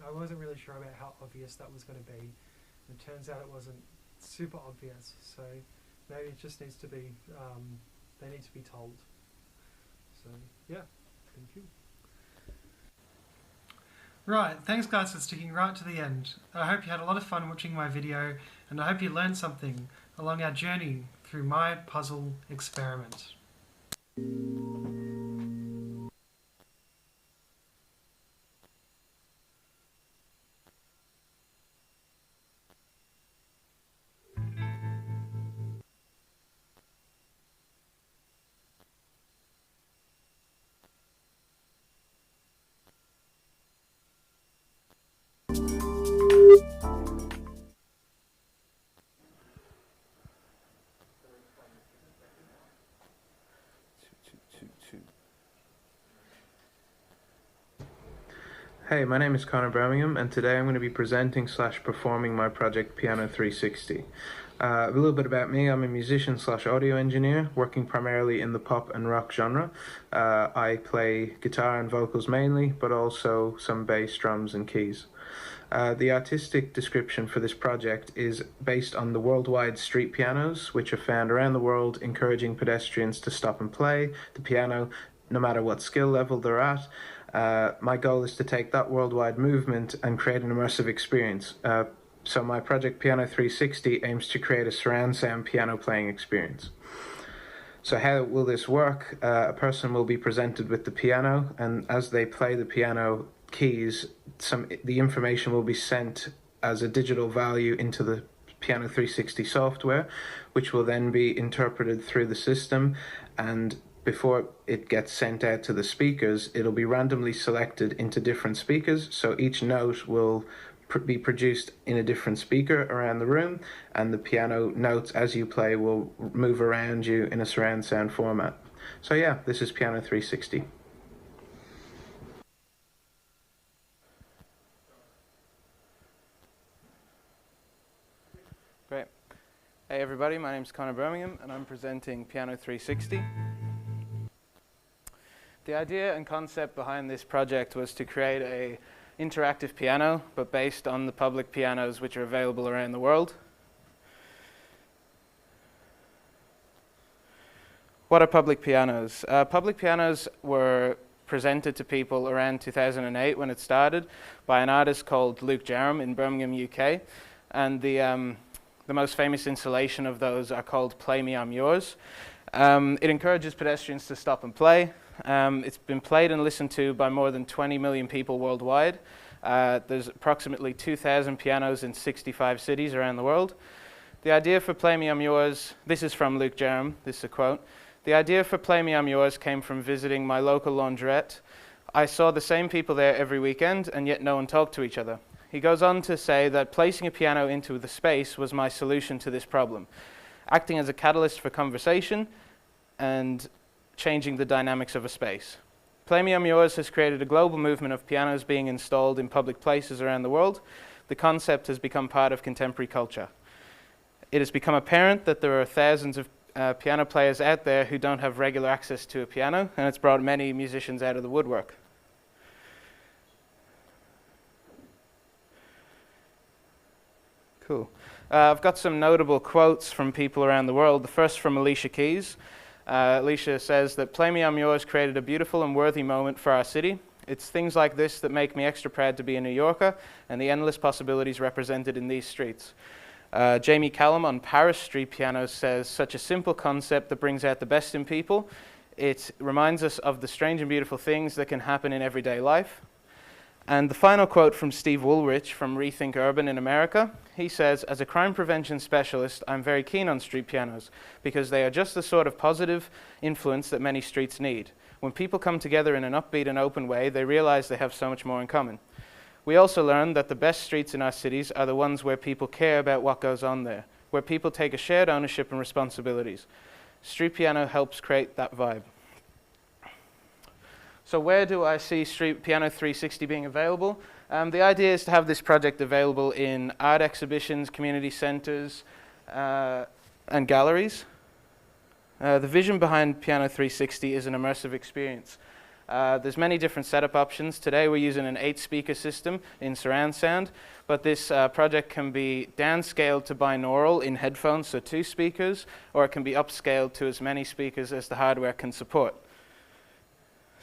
I wasn't really sure about how obvious that was going to be. It turns out it wasn't super obvious, so maybe it just needs to be, they need to be told. So yeah, thank you. Right, thanks guys for sticking right to the end. I hope you had a lot of fun watching my video, and I hope you learned something along our journey through my puzzle experiment. Hey, my name is Conor Bermingham, and today I'm going to be presenting / performing my project Piano 360. A little bit about me. I'm a musician slash audio engineer, working primarily in the pop and rock genre. I play guitar and vocals mainly, but also some bass, drums, and keys. The artistic description for this project is based on the worldwide street pianos, which are found around the world, encouraging pedestrians to stop and play the piano, no matter what skill level they're at. My goal is to take that worldwide movement and create an immersive experience. So my project Piano 360 aims to create a surround sound piano playing experience. So how will this work? A person will be presented with the piano, and as they play the piano keys, the information will be sent as a digital value into the Piano 360 software, which will then be interpreted through the system, and before it gets sent out to the speakers, it'll be randomly selected into different speakers, so each note will be produced in a different speaker around the room, and the piano notes as you play will move around you in a surround sound format. So yeah, this is Piano 360. Great. Hey everybody, my name's Conor Bermingham and I'm presenting Piano 360. The idea and concept behind this project was to create a interactive piano, but based on the public pianos which are available around the world. What are public pianos? Public pianos were presented to people around 2008 when it started by an artist called Luke Jerram in Birmingham, UK. And the most famous installation of those are called Play Me, I'm Yours. It encourages pedestrians to stop and play. It's been played and listened to by more than 20 million people worldwide. There's approximately 2,000 pianos in 65 cities around the world. The idea for Play Me, I'm Yours, this is from Luke Jerram, this is a quote. The idea for Play Me, I'm Yours came from visiting my local laundrette. I saw the same people there every weekend, and yet no one talked to each other. He goes on to say that placing a piano into the space was my solution to this problem, acting as a catalyst for conversation and changing the dynamics of a space. Play Me, I'm Yours has created a global movement of pianos being installed in public places around the world. The concept has become part of contemporary culture. It has become apparent that there are thousands of piano players out there who don't have regular access to a piano, and it's brought many musicians out of the woodwork. Cool. I've got some notable quotes from people around the world. The first from Alicia Keys. Alicia says that Play Me, I'm Yours created a beautiful and worthy moment for our city. It's things like this that make me extra proud to be a New Yorker and the endless possibilities represented in these streets. Jamie Callum on Paris Street Pianos says, such a simple concept that brings out the best in people. It reminds us of the strange and beautiful things that can happen in everyday life. And the final quote from Steve Woolrich from Rethink Urban in America. He says, as a crime prevention specialist, I'm very keen on street pianos because they are just the sort of positive influence that many streets need. When people come together in an upbeat and open way, they realize they have so much more in common. We also learned that the best streets in our cities are the ones where people care about what goes on there, where people take a shared ownership and responsibilities. Street piano helps create that vibe. So where do I see Street Piano 360 being available? The idea is to have this project available in art exhibitions, community centers, and galleries. The vision behind Piano 360 is an immersive experience. There's many different setup options. Today we're using an 8-speaker system in surround sound, but this project can be downscaled to binaural in headphones, so 2 speakers, or it can be upscaled to as many speakers as the hardware can support.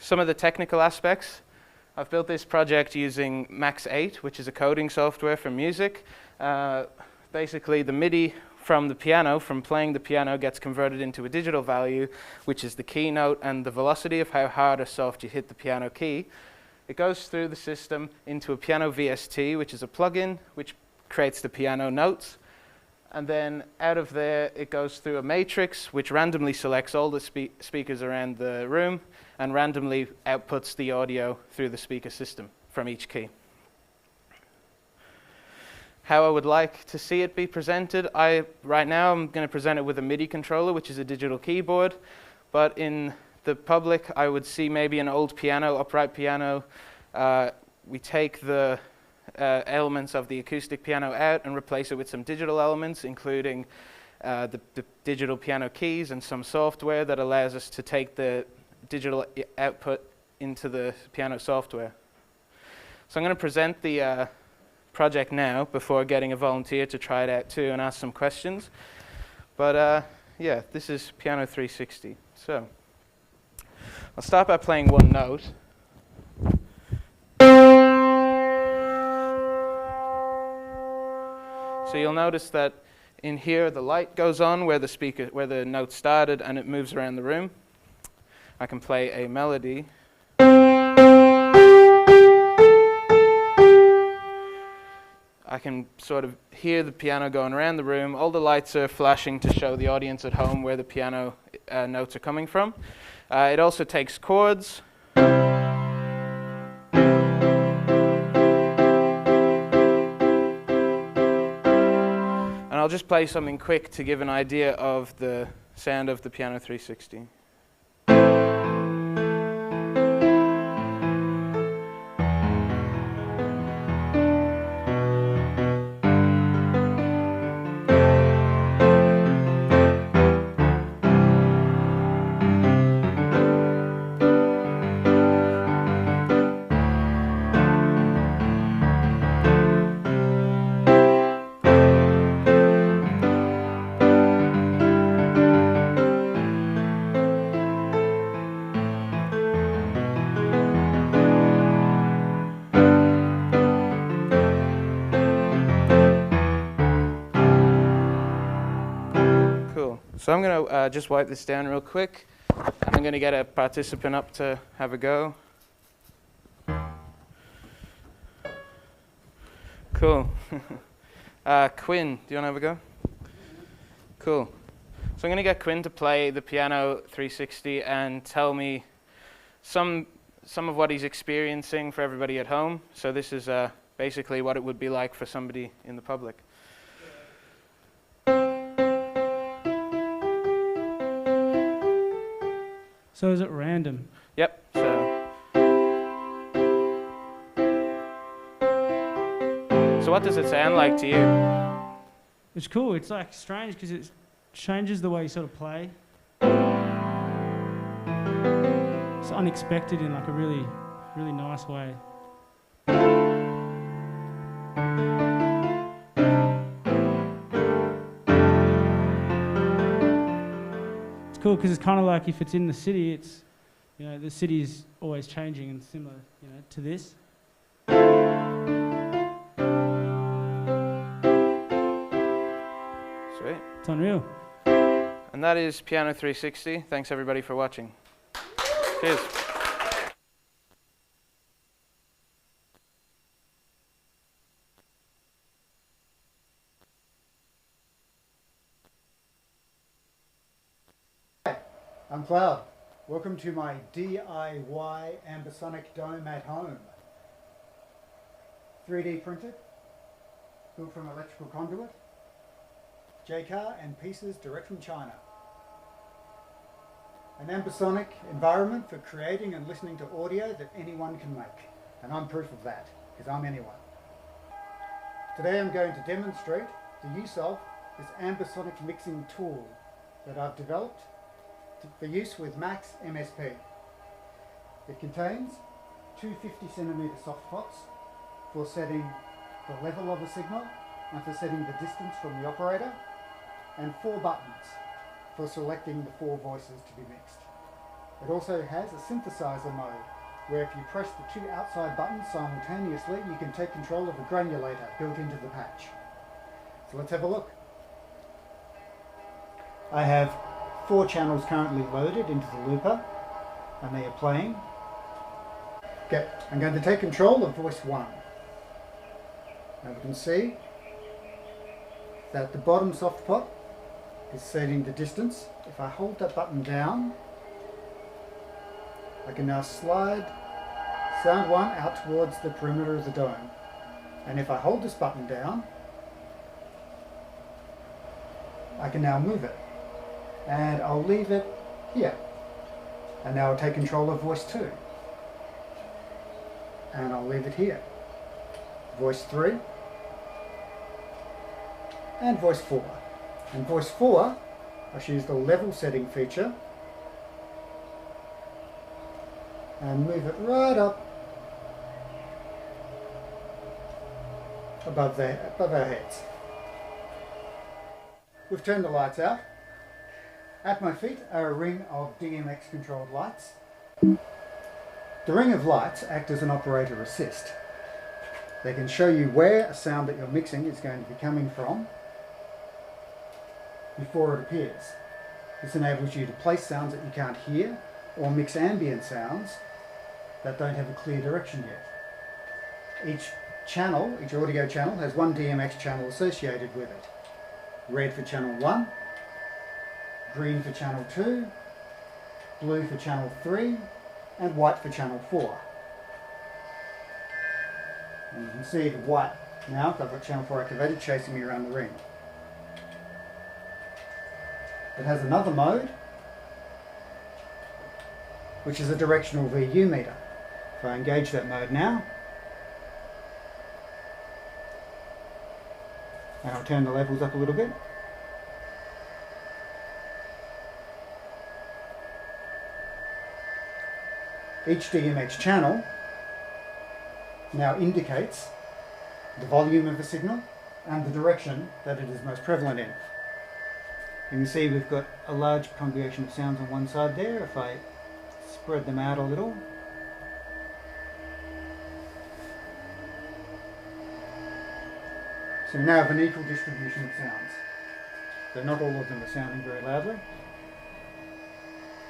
Some of the technical aspects. I've built this project using Max 8, which is a coding software for music. Basically, the MIDI from the piano, from playing the piano, gets converted into a digital value, which is the key note and the velocity of how hard or soft you hit the piano key. It goes through the system into a piano VST, which is a plugin which creates the piano notes. And then out of there, it goes through a matrix, which randomly selects all the speakers around the room and randomly outputs the audio through the speaker system from each key. How I would like to see it be presented, right now I'm going to present it with a MIDI controller, which is a digital keyboard, but in the public I would see maybe an old piano, upright piano. We take the elements of the acoustic piano out and replace it with some digital elements, including the digital piano keys and some software that allows us to take the digital output into the piano software. So I'm going to present the project now before getting a volunteer to try it out too and ask some questions. But yeah, this is Piano 360. So I'll start by playing one note. So you'll notice that in here the light goes on where the note started, and it moves around the room. I can play a melody. I can sort of hear the piano going around the room. All the lights are flashing to show the audience at home where the piano notes are coming from. It also takes chords. And I'll just play something quick to give an idea of the sound of the Piano 360. So I'm going to just wipe this down real quick, and I'm going to get a participant up to have a go. Cool. Quin, do you want to have a go? Cool. So I'm going to get Quin to play the Piano 360 and tell me some of what he's experiencing for everybody at home. So this is basically what it would be like for somebody in the public. So is it random? Yep. So what does it sound like to you? It's cool. It's like strange because it changes the way you sort of play. It's unexpected in like a really, really nice way. It's cool because it's kind of like if it's in the city, it's, you know, the city is always changing and similar, you know, to this. Sweet. It's unreal. And that is Piano 360. Thanks everybody for watching. Cheers. I'm Cloud. Welcome to my DIY Ambisonic dome at home. 3D printed, built from electrical conduit, J-car and pieces direct from China. An Ambisonic environment for creating and listening to audio that anyone can make. And I'm proof of that, because I'm anyone. Today I'm going to demonstrate the use of this Ambisonic mixing tool that I've developed for use with Max MSP. It contains two 50cm soft pots for setting the level of a signal and for setting the distance from the operator, and 4 buttons for selecting the 4 voices to be mixed. It also has a synthesizer mode where if you press the 2 outside buttons simultaneously, you can take control of a granulator built into the patch. So let's have a look. I have 4 channels currently loaded into the looper, and they are playing. Okay, I'm going to take control of voice 1. Now we can see that the bottom soft pot is setting the distance. If I hold that button down, I can now slide sound 1 out towards the perimeter of the dome. And if I hold this button down, I can now move it. And I'll leave it here. And now I'll take control of voice 2. And I'll leave it here. voice 3, and voice 4. And voice 4, I should use the level setting feature and move it right up above our heads. We've turned the lights out. At my feet are a ring of DMX controlled lights. The ring of lights act as an operator assist. They can show you where a sound that you're mixing is going to be coming from before it appears. This enables you to place sounds that you can't hear or mix ambient sounds that don't have a clear direction yet. Each audio channel has one DMX channel associated with it. Red for channel 1, green for channel 2, blue for channel 3, and white for channel 4. And you can see the white now, I've got channel 4 activated, chasing me around the ring. It has another mode, which is a directional VU meter. If I engage that mode now, and I'll turn the levels up a little bit. Each DMX channel now indicates the volume of the signal and the direction that it is most prevalent in. You can see we've got a large congregation of sounds on one side there. If I spread them out a little, so we now have an equal distribution of sounds. So not all of them are sounding very loudly.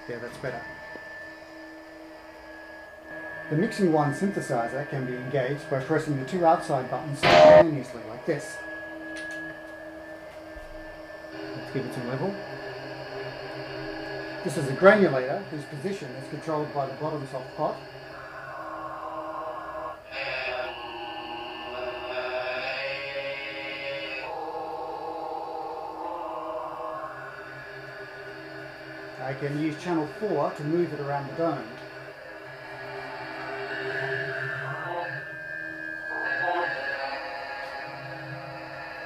Yeah, that's better. The Mixing 1 synthesizer can be engaged by pressing the two outside buttons simultaneously, like this. Let's give it some level. This is a granulator whose position is controlled by the bottom soft pot. I can use channel 4 to move it around the dome.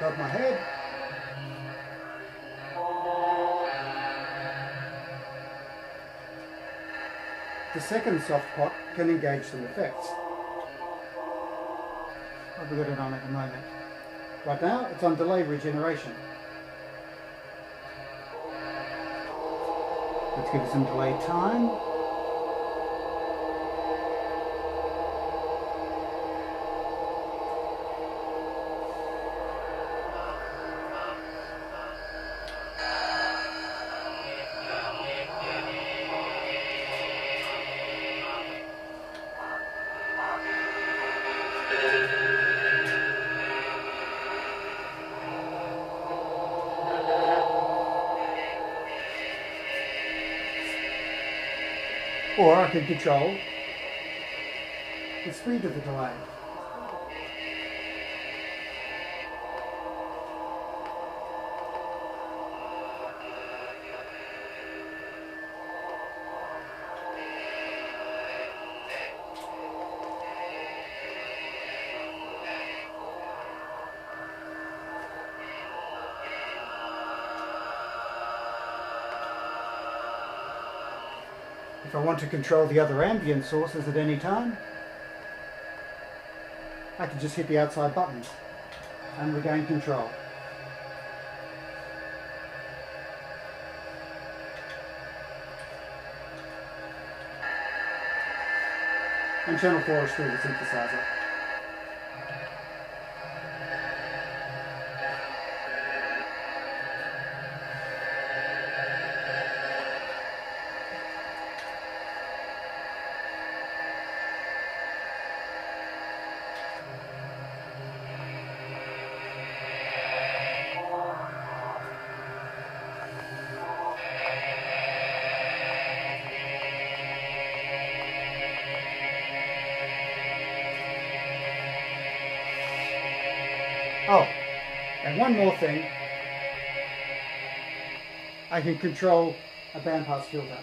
Got my head. The second soft pot can engage some effects. I've got it on at the moment. Right now it's on delay regeneration. Let's give it some delay time. Or I can control the speed of the delay. If I want to control the other ambient sources at any time, I can just hit the outside buttons and regain control. And channel 4 is through the synthesizer. Oh, and one more thing. I can control a bandpass filter.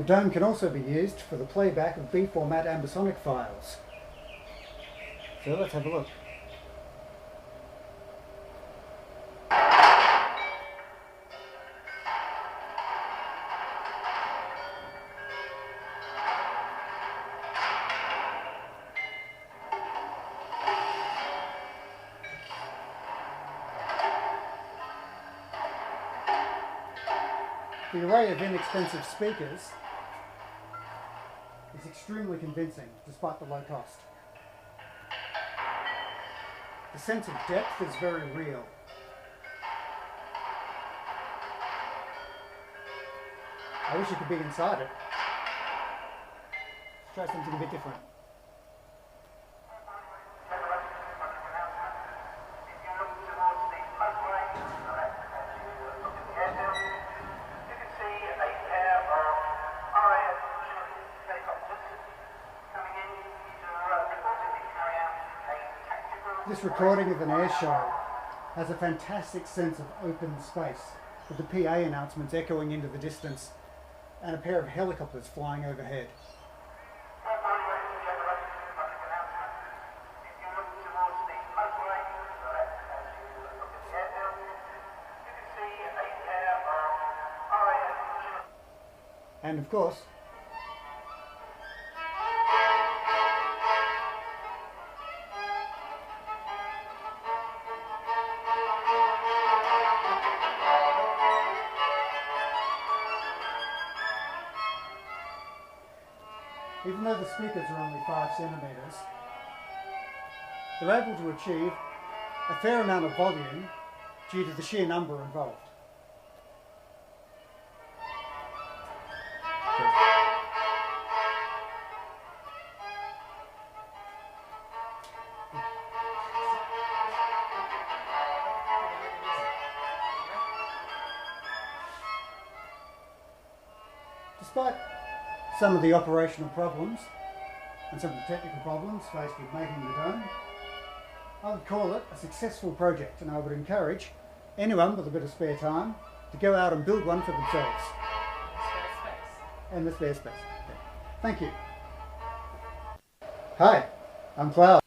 The dome can also be used for the playback of B-format Ambisonic files. So let's have a look. The array of inexpensive speakers is extremely convincing despite the low cost. The sense of depth is very real. I wish you could be inside it. Let's try something a bit different. This recording of an air show has a fantastic sense of open space, with the PA announcements echoing into the distance and a pair of helicopters flying overhead. And of course, even though the speakers are only 5 centimetres, they're able to achieve a fair amount of volume due to the sheer number involved. Despite some of the operational problems and some of the technical problems faced with making the dome, I would call it a successful project, and I would encourage anyone with a bit of spare time to go out and build one for themselves. And the spare space. Okay. Thank you. Hi, I'm Cloud.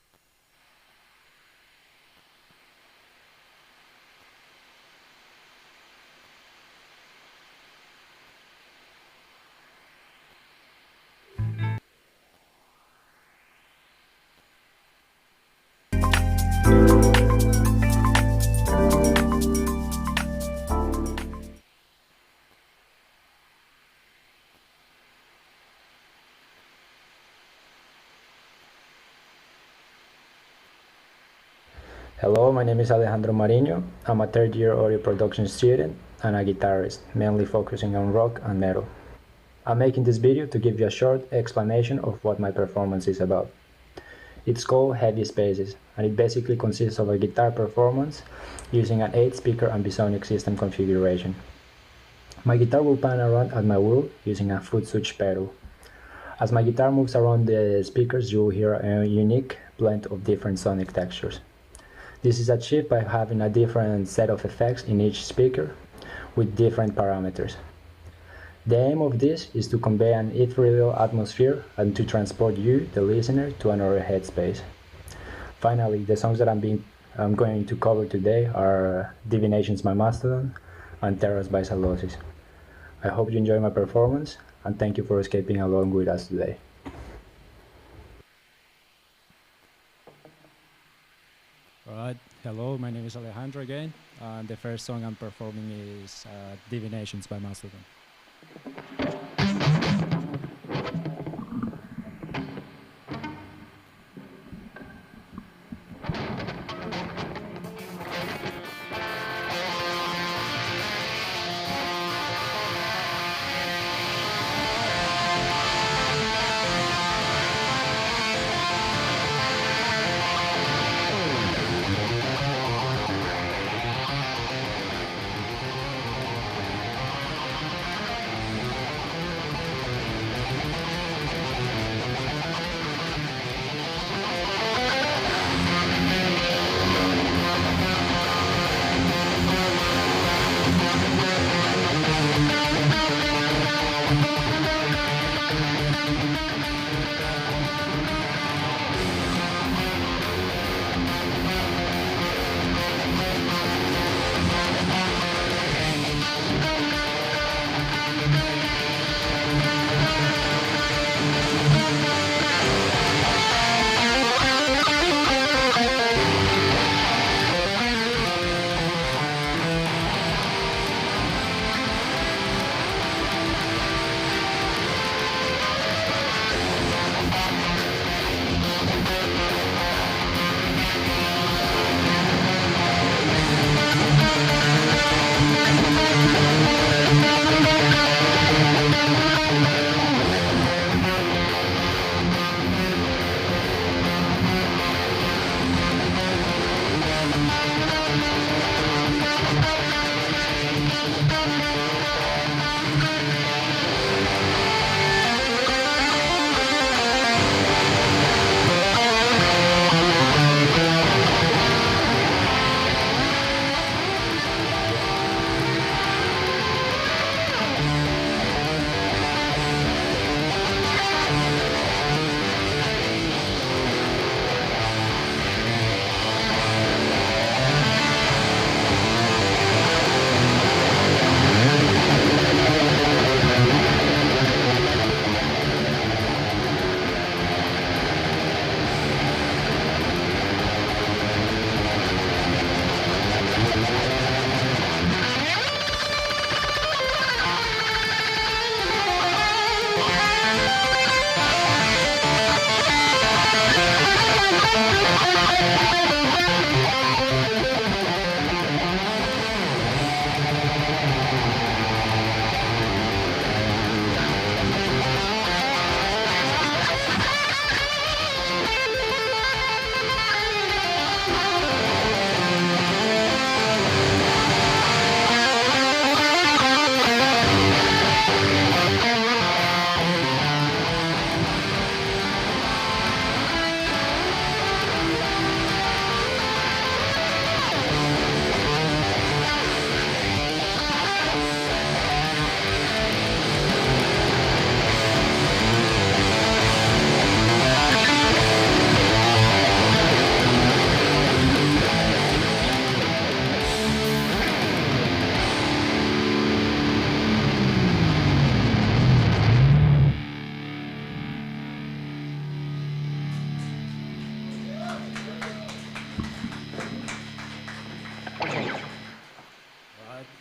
Hello, my name is Alejandro Marino. I'm a third-year audio production student and a guitarist, mainly focusing on rock and metal. I'm making this video to give you a short explanation of what my performance is about. It's called Heavy Spaces, and it basically consists of a guitar performance using an 8-speaker Ambisonic system configuration. My guitar will pan around at my will using a foot switch pedal. As my guitar moves around the speakers, you will hear a unique blend of different sonic textures. This is achieved by having a different set of effects in each speaker with different parameters. The aim of this is to convey an ethereal atmosphere and to transport you, the listener, to another headspace. Finally, the songs that I'm going to cover today are Divinations by Mastodon and Terrors by Salosis. I hope you enjoy my performance, and thank you for escaping along with us today. Alright, hello, my name is Alejandro again, and the first song I'm performing is Divinations by Mastodon.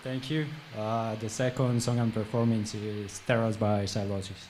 Thank you. The second song I'm performing is Terrors by Psylosis.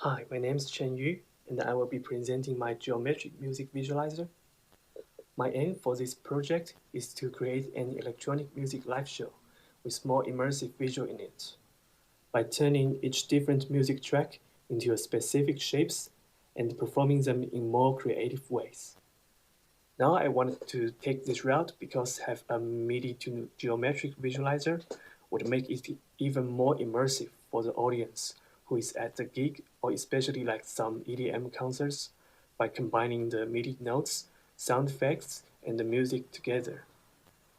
Hi, my name is Chen Yu, and I will be presenting my geometric music visualizer. My aim for this project is to create an electronic music live show with more immersive visual in it, by turning each different music track into a specific shapes and performing them in more creative ways. Now I wanted to take this route because have a MIDI to geometric visualizer would make it even more immersive for the audience who is at the gig, or especially like some EDM concerts, by combining the MIDI notes, sound effects, and the music together.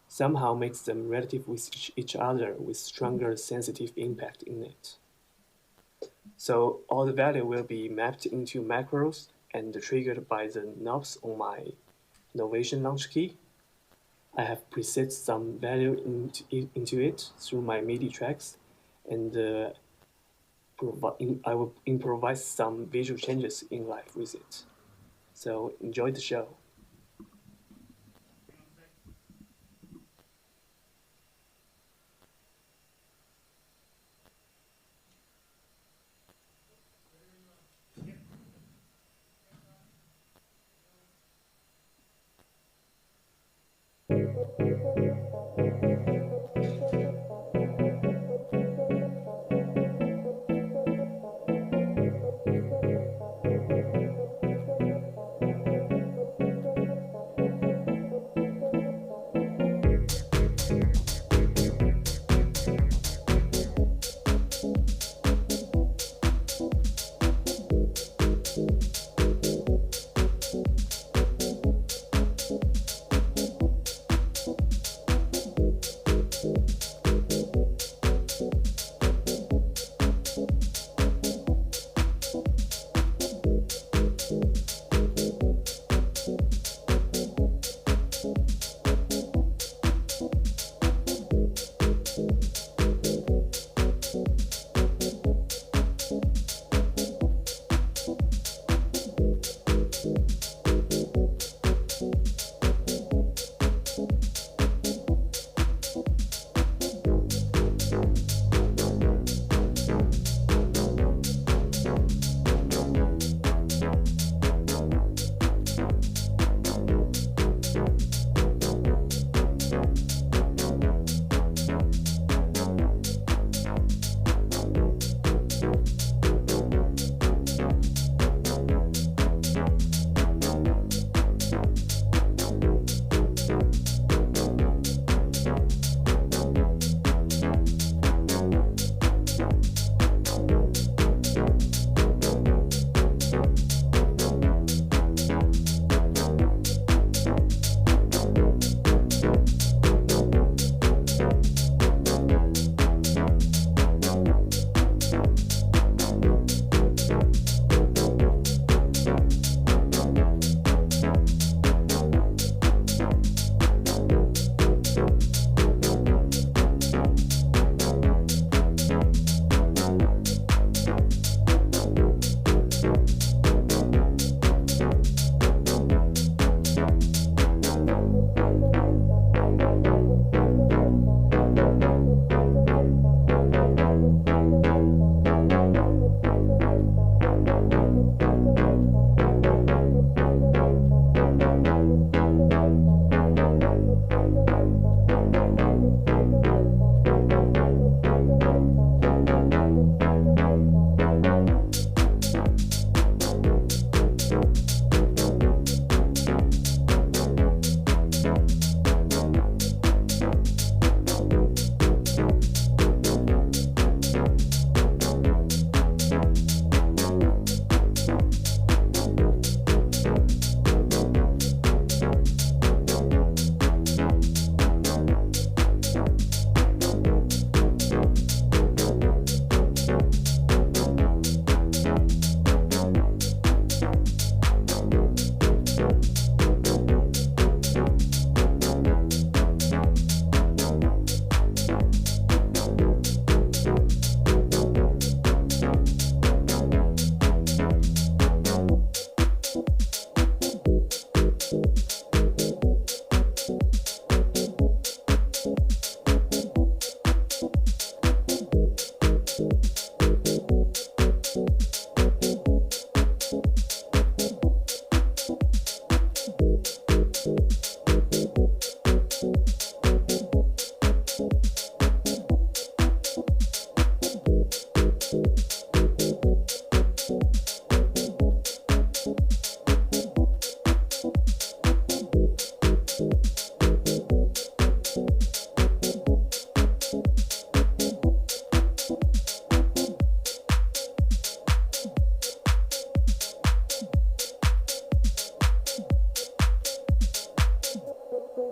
Somehow makes them relative with each other with stronger sensitive impact in it. So all the value will be mapped into macros and triggered by the knobs on my Innovation launch key. I have preset some value into it through my MIDI tracks, and I will improvise some visual changes in live with it. So enjoy the show.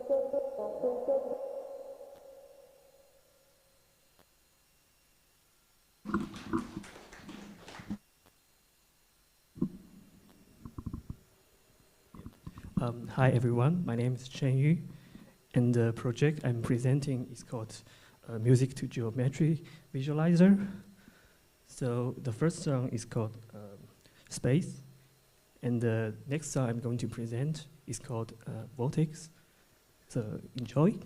Hi everyone, my name is Chen Yu, and the project I'm presenting is called Music to Geometry Visualiser. So the first song is called Space, and the next song I'm going to present is called Vortex. So enjoy.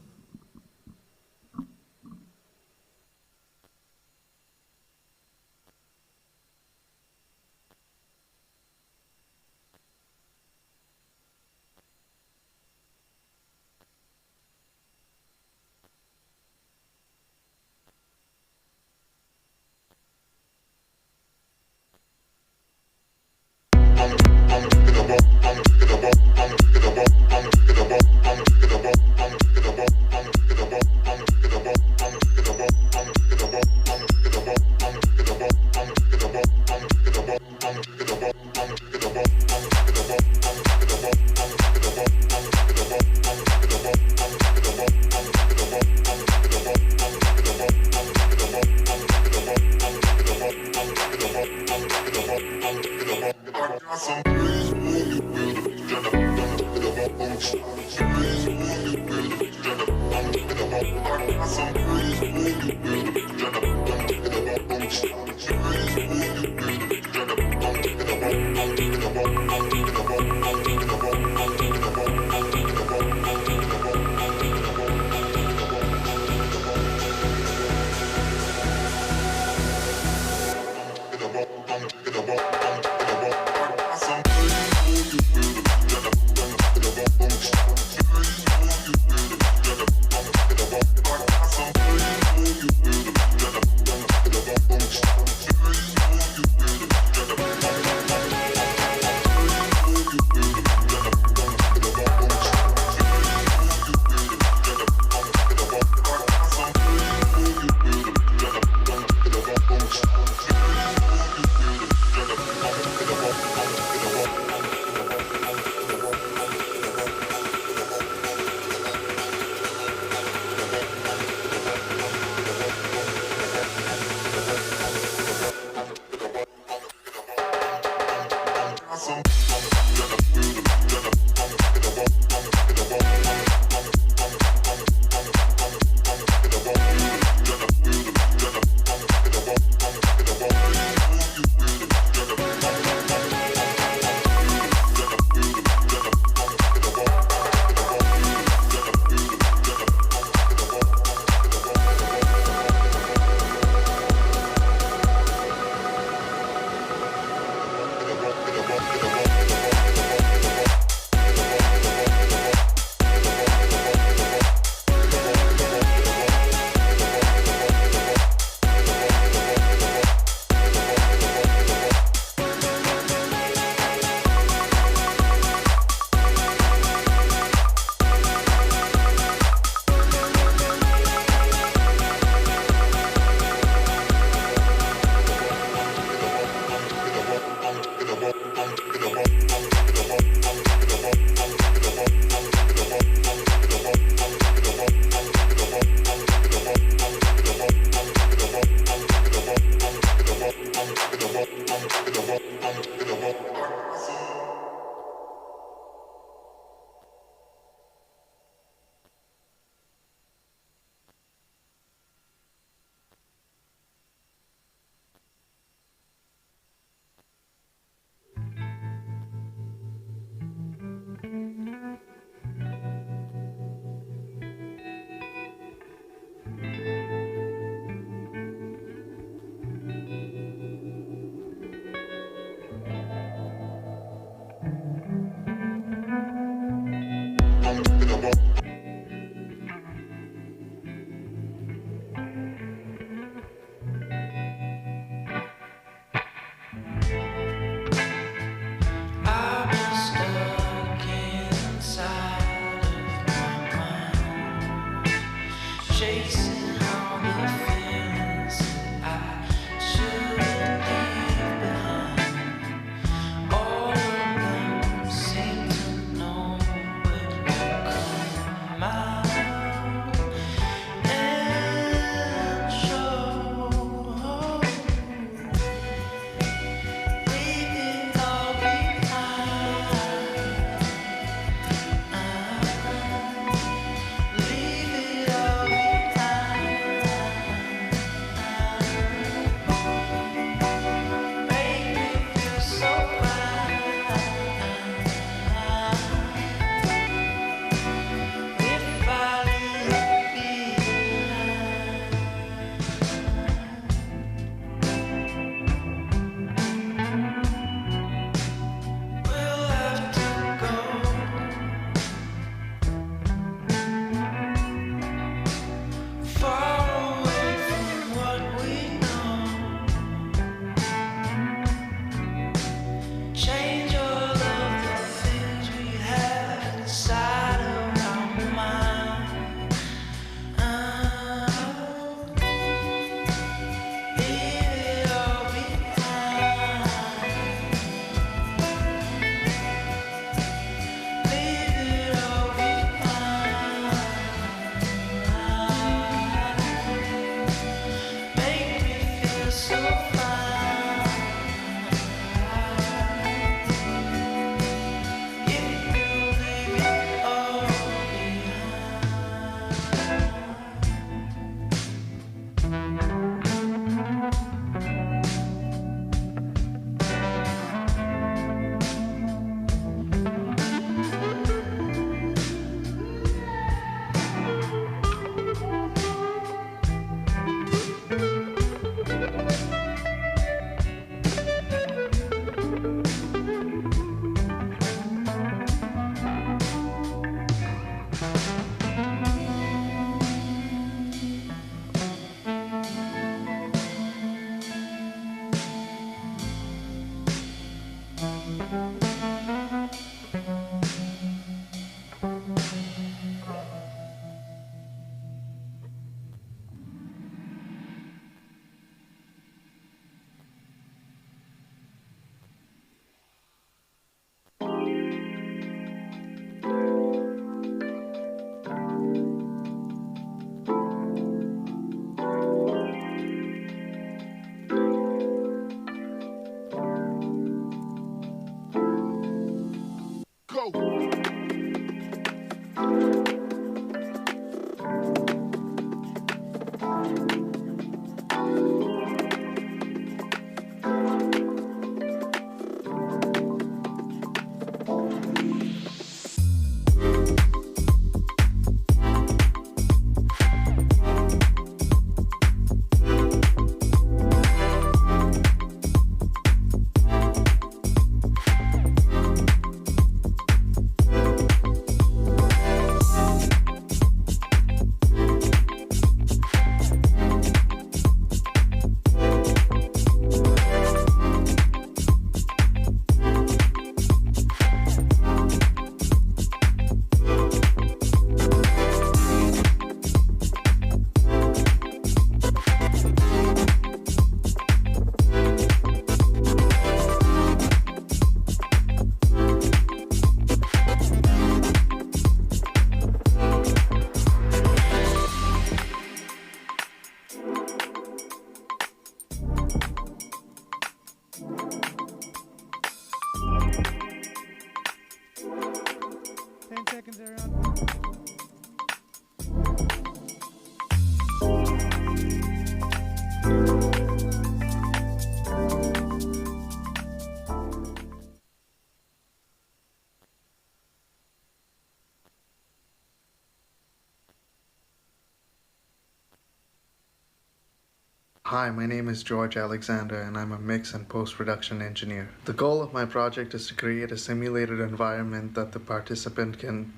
Hi, my name is George Alexander and I'm a mix and post-production engineer. The goal of my project is to create a simulated environment that the participant can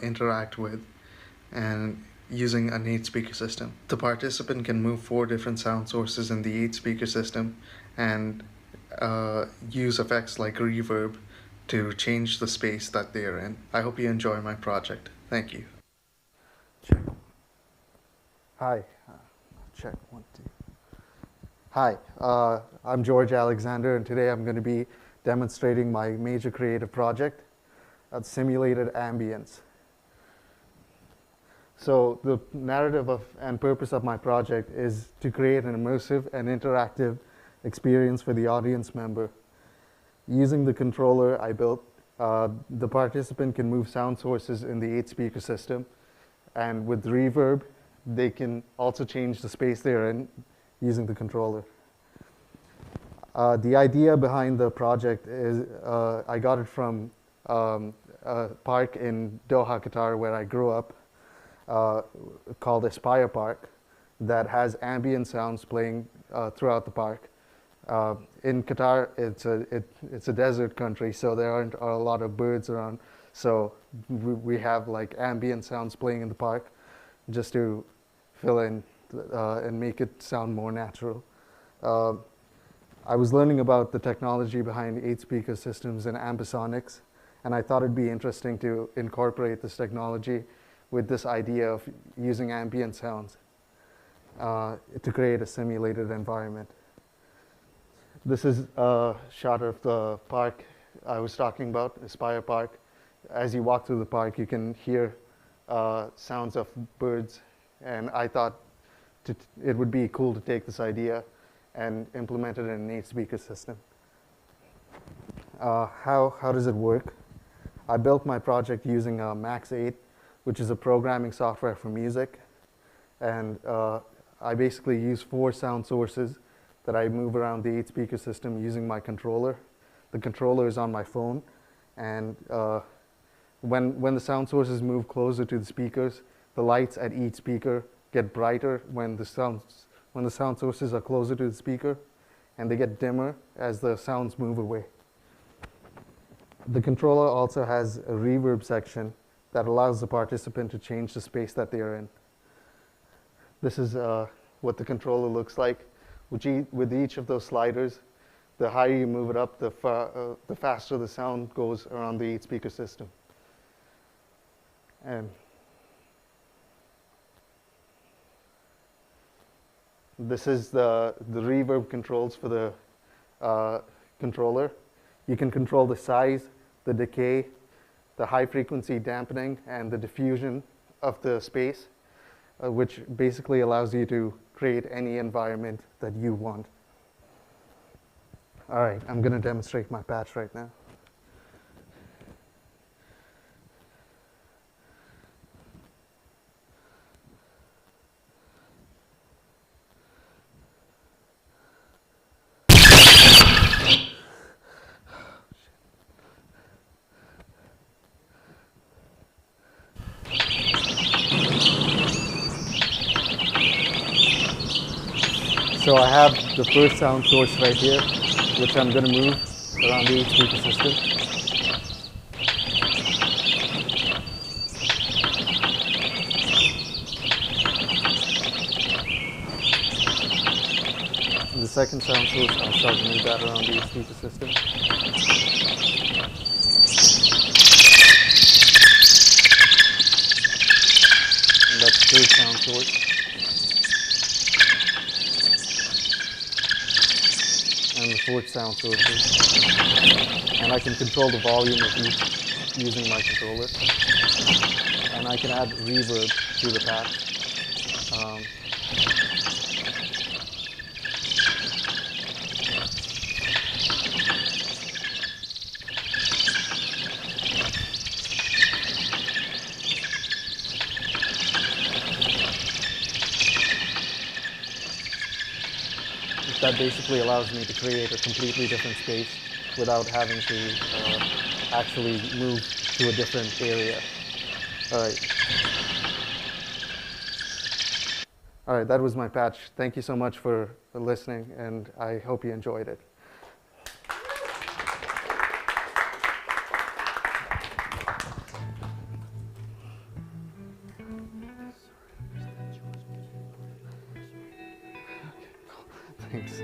interact with and using an 8-speaker system. The participant can move 4 different sound sources in the 8-speaker system and use effects like reverb to change the space that they're in. I hope you enjoy my project. Thank you. Hi. Check 1, 2. Hi, I'm George Alexander, and today I'm going to be demonstrating my major creative project, simulated ambience. So the narrative and purpose of my project is to create an immersive and interactive experience for the audience member. Using the controller I built, the participant can move sound sources in the 8-speaker system, and with reverb, they can also change the space they're in using the controller. The idea behind the project is I got it from a park in Doha, Qatar, where I grew up, called Aspire Park, that has ambient sounds playing throughout the park. In Qatar, it's a desert country, so there aren't a lot of birds around. So we have like ambient sounds playing in the park, just to fill in and make it sound more natural. I was learning about the technology behind 8-speaker systems and ambisonics, and I thought it'd be interesting to incorporate this technology with this idea of using ambient sounds to create a simulated environment. This is a shot of the park I was talking about, Aspire Park. As you walk through the park, you can hear sounds of birds, and I thought it would be cool to take this idea and implement it in an 8-speaker system. How does it work? I built my project using Max 8, which is a programming software for music, and I basically use 4 sound sources that I move around the 8-speaker system using my controller. The controller is on my phone, and when the sound sources move closer to the speakers, the lights at each speaker get brighter when the sound sources are closer to the speaker, and they get dimmer as the sounds move away. The controller also has a reverb section that allows the participant to change the space that they are in. This is what the controller looks like. With each of those sliders, the higher you move it up, the faster the sound goes around the 8-speaker system. And this is the reverb controls for the controller. You can control the size, the decay, the high frequency dampening, and the diffusion of the space, which basically allows you to create any environment that you want. All right, I'm going to demonstrate my patch right now. So I have the first sound source right here, which I'm going to move around the speaker system. And the second sound source, I'll start to move that around the speaker system. And that's the third sound source. And the fourth sound source. And I can control the volume of each using my controller. And I can add reverb to the pack. That basically allows me to create a completely different space without having to actually move to a different area. All right, that was my patch. Thank you so much for listening, and I hope you enjoyed it. Thanks.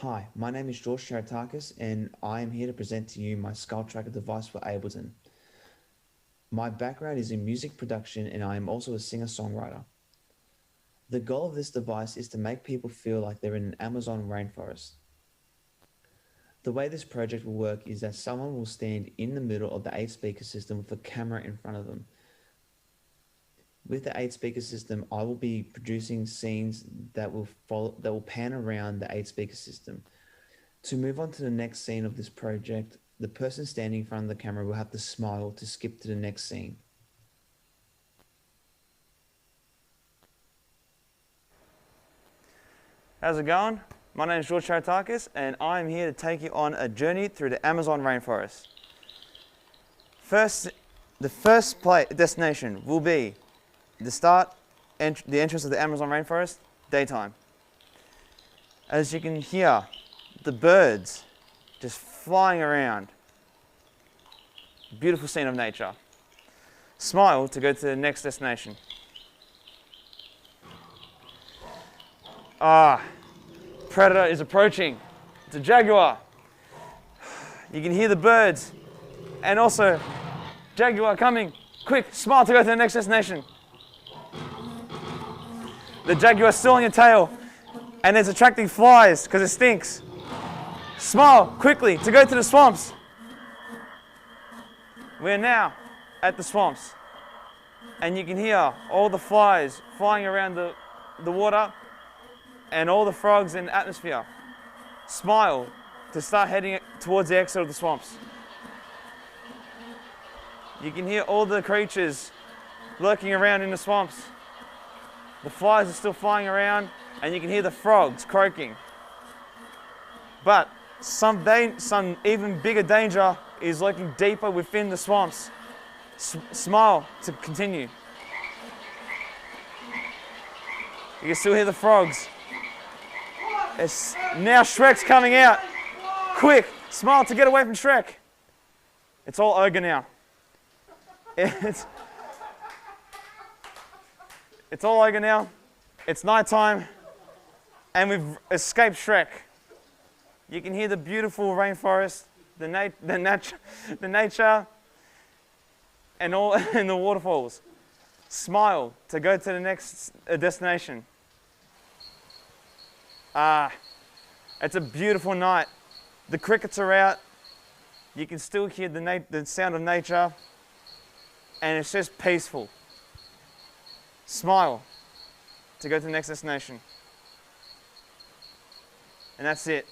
Hi, my name is George Charitakis and I am here to present to you my skull tracker device for Ableton. My background is in music production and I am also a singer-songwriter. The goal of this device is to make people feel like they're in an Amazon rainforest. The way this project will work is that someone will stand in the middle of the 8-speaker system with a camera in front of them. With the 8-speaker system, I will be producing scenes that will pan around the 8-speaker system. To move on to the next scene of this project, the person standing in front of the camera will have to smile to skip to the next scene. How's it going? My name is George Charitakis and I'm here to take you on a journey through the Amazon rainforest. The first destination will be the entrance of the Amazon rainforest, daytime. As you can hear, the birds just flying around. Beautiful scene of nature. Smile to go to the next destination. Predator is approaching. It's a jaguar. You can hear the birds and also jaguar coming. Quick, smile to go to the next destination. The jaguar is still on your tail and it's attracting flies because it stinks. Smile quickly to go to the swamps. We're now at the swamps and you can hear all the flies flying around the water and all the frogs in the atmosphere. Smile to start heading towards the exit of the swamps. You can hear all the creatures lurking around in the swamps. The flies are still flying around and you can hear the frogs croaking. But some even bigger danger is lurking deeper within the swamps. Smile to continue. You can still hear the frogs. Now Shrek's coming out. Quick, smile to get away from Shrek. It's all ogre now. It's all ogre now. It's nighttime and we've escaped Shrek. You can hear the beautiful rainforest, the nature and the waterfalls. Smile to go to the next destination. It's a beautiful night. The crickets are out. You can still hear the sound of nature and it's just peaceful. Smile to go to the next destination. And that's it.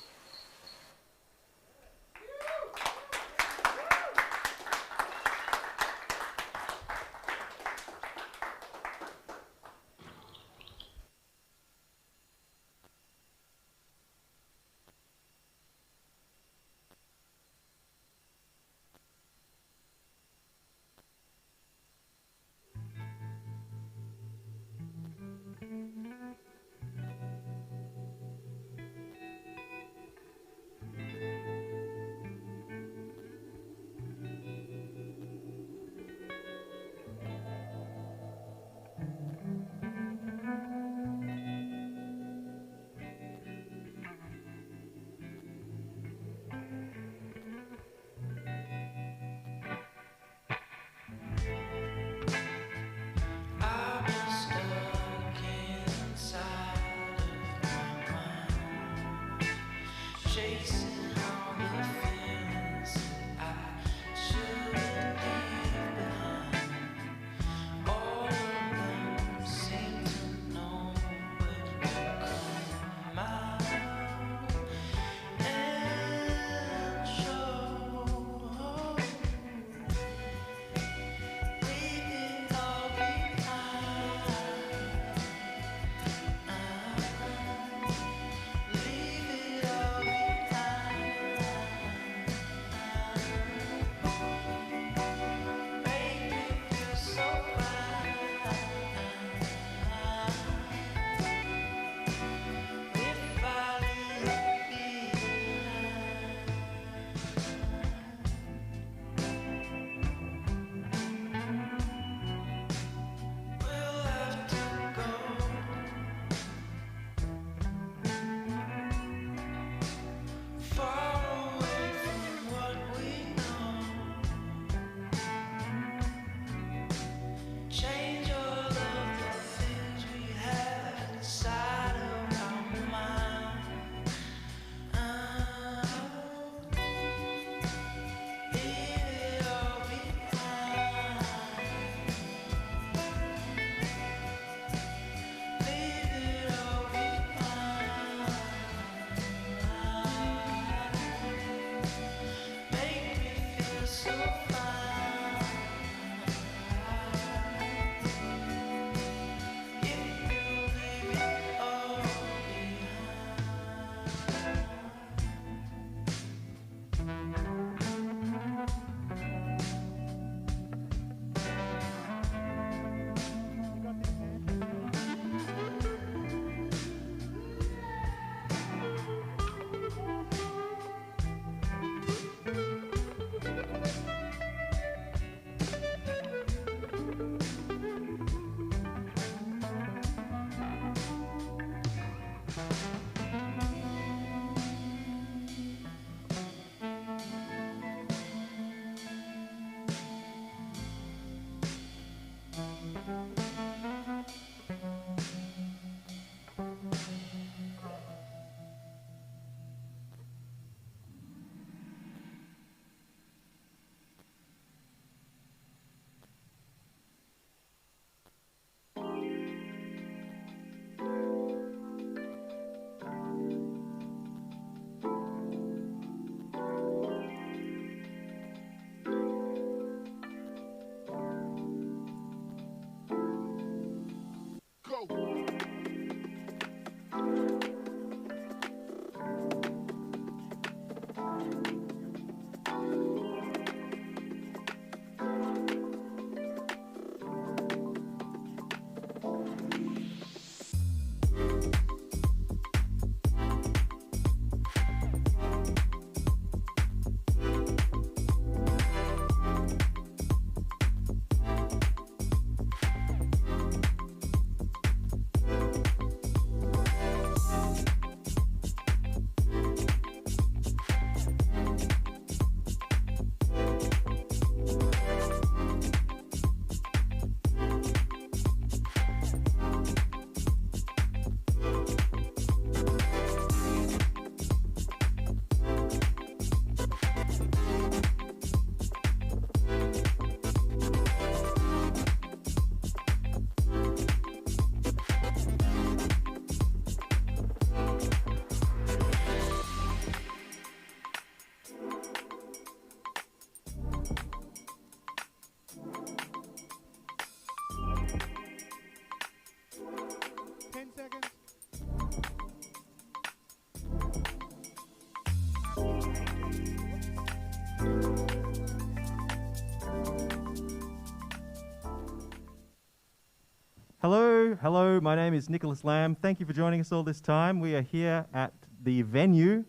Hello, my name is Nicholas Lamb. Thank you for joining us all this time. We are here at the venue.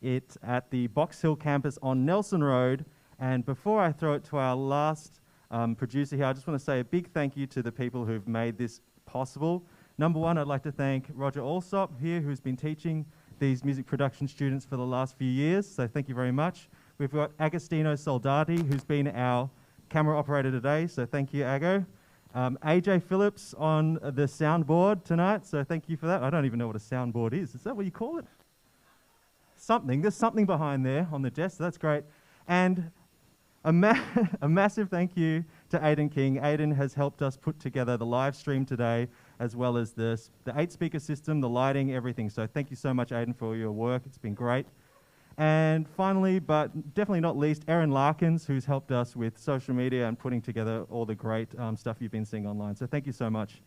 It's at the Box Hill campus on Nelson Road. And before I throw it to our last producer here, I just want to say a big thank you to the people who've made this possible. Number one, I'd like to thank Roger Alsop here, who's been teaching these music production students for the last few years. So thank you very much. We've got Agostino Soldati, who's been our camera operator today. So thank you, Ago. Ajay Phillips on the soundboard tonight. So thank you for that. I don't even know what a soundboard is. Is that what you call it? Something. There's something behind there on the desk. So that's great. And a massive thank you to Aiden King. Aiden has helped us put together the live stream today, as well as the 8-speaker system, the lighting, everything. So thank you so much, Aiden, for your work. It's been great. And finally, but definitely not least, Erin Larkins, who's helped us with social media and putting together all the great stuff you've been seeing online. So thank you so much.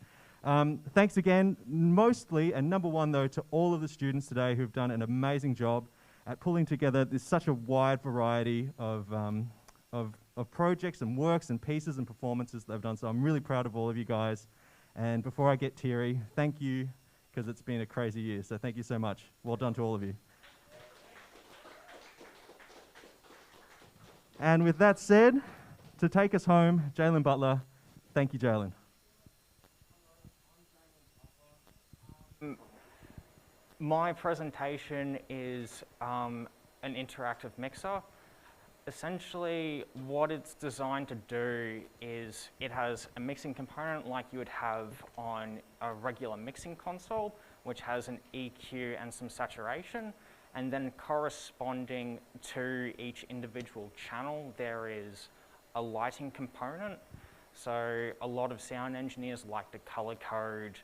Thanks again, mostly, and number one, though, to all of the students today who've done an amazing job at pulling together such a wide variety of projects and works and pieces and performances they've done. So I'm really proud of all of you guys. And before I get teary, thank you, because it's been a crazy year. So thank you so much. Well done to all of you. And with that said, to take us home, Jalin Butler. Thank you, Jalin. My presentation is an interactive mixer. Essentially, what it's designed to do is it has a mixing component like you would have on a regular mixing console, which has an EQ and some saturation. And then corresponding to each individual channel, there is a lighting component. So a lot of sound engineers like to color code,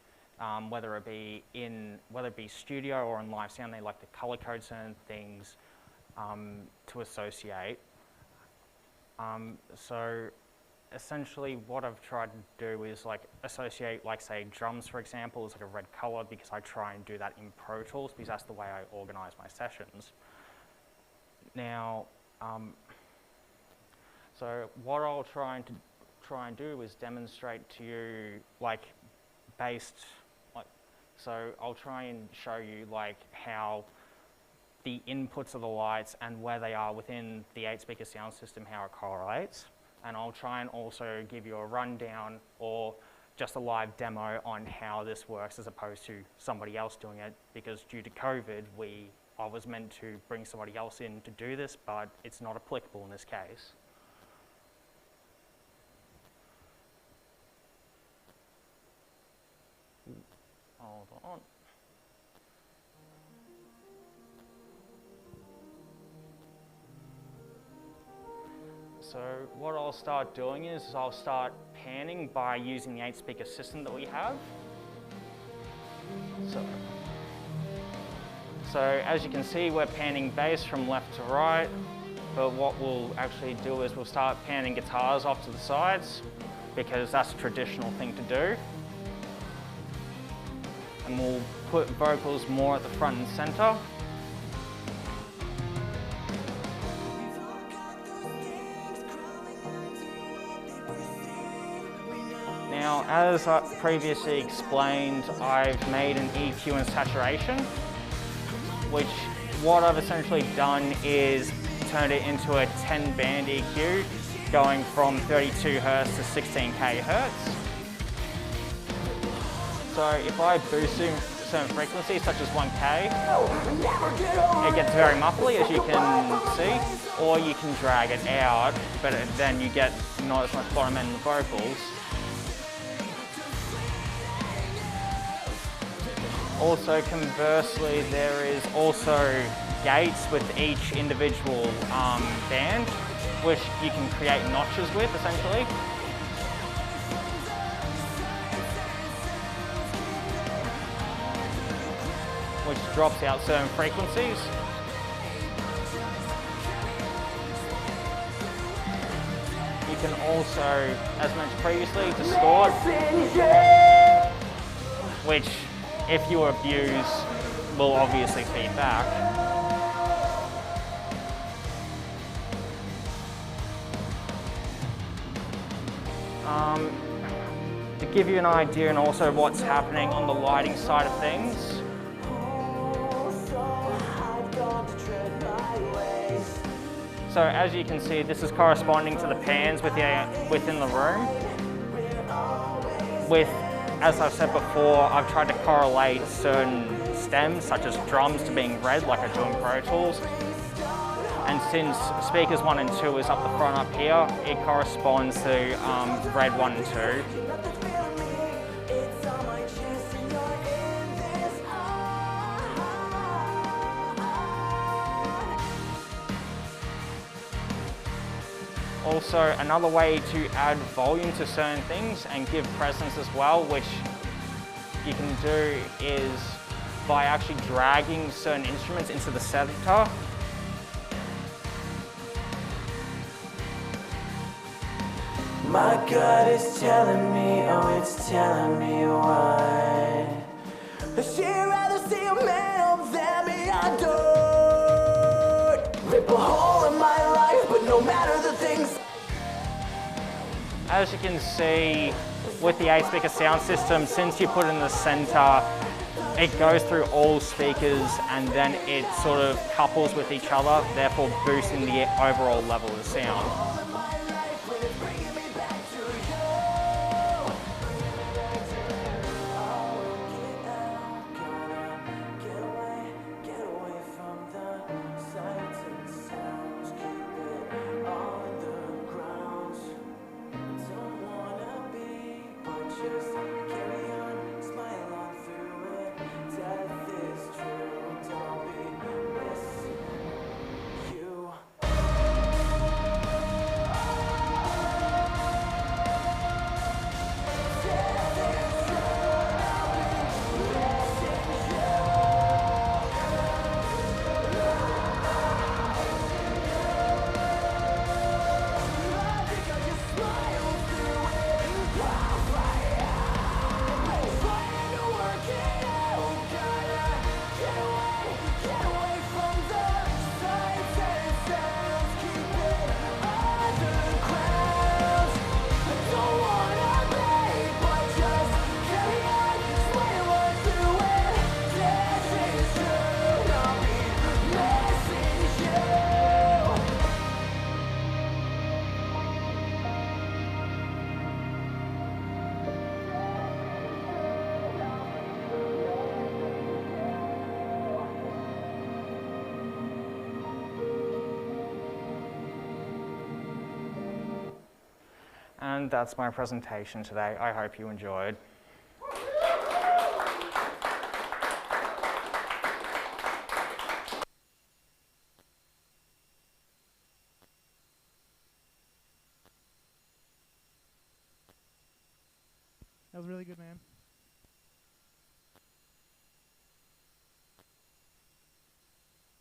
whether it be studio or in live sound, they like to color code certain things to associate. So essentially what I've tried to do is like associate, like say drums for example, as like a red color, because I try and do that in Pro Tools because that's the way I organize my sessions. Now, so what I'll try and do is demonstrate to you like so I'll try and show you like how the inputs of the lights and where they are within the 8-speaker sound system, how it correlates. And I'll try and also give you a rundown or just a live demo on how this works as opposed to somebody else doing it, because due to COVID, I was meant to bring somebody else in to do this, but it's not applicable in this case. Hold on. So what I'll start doing is I'll start panning by using the 8-speaker system that we have. So as you can see, we're panning bass from left to right, but what we'll actually do is we'll start panning guitars off to the sides because that's a traditional thing to do. And we'll put vocals more at the front and center. Now, as I previously explained, I've made an EQ and saturation, which what I've essentially done is turned it into a 10-band EQ, going from 32 Hz to 16K Hz. So if I boost certain frequencies, such as 1K, it gets very muffly, as you can see, or you can drag it out, but then you get not as much bottom end in the vocals. Also, conversely, there is also gates with each individual band, which you can create notches with, essentially. Which drops out certain frequencies. You can also, as mentioned previously, distort, which, if you abuse, will obviously feed back. to give you an idea and also what's happening on the lighting side of things. So as you can see, this is corresponding to the pans within the room. With, as I've said before, I've tried to correlate certain stems, such as drums, to being red, like I do in Pro Tools. And since speakers 1 and 2 is up the front up here, it corresponds to red 1 and 2. Also, another way to add volume to certain things and give presence as well, which you can do is by actually dragging certain instruments into the center. My gut is telling me, oh, it's telling me why. She'd rather see a man than be adored. Rip a hole in my life, but no matter the things. As you can see, with the 8-speaker sound system, since you put it in the center, it goes through all speakers and then it sort of couples with each other, therefore boosting the overall level of sound. And that's my presentation today. I hope you enjoyed. That was really good, man.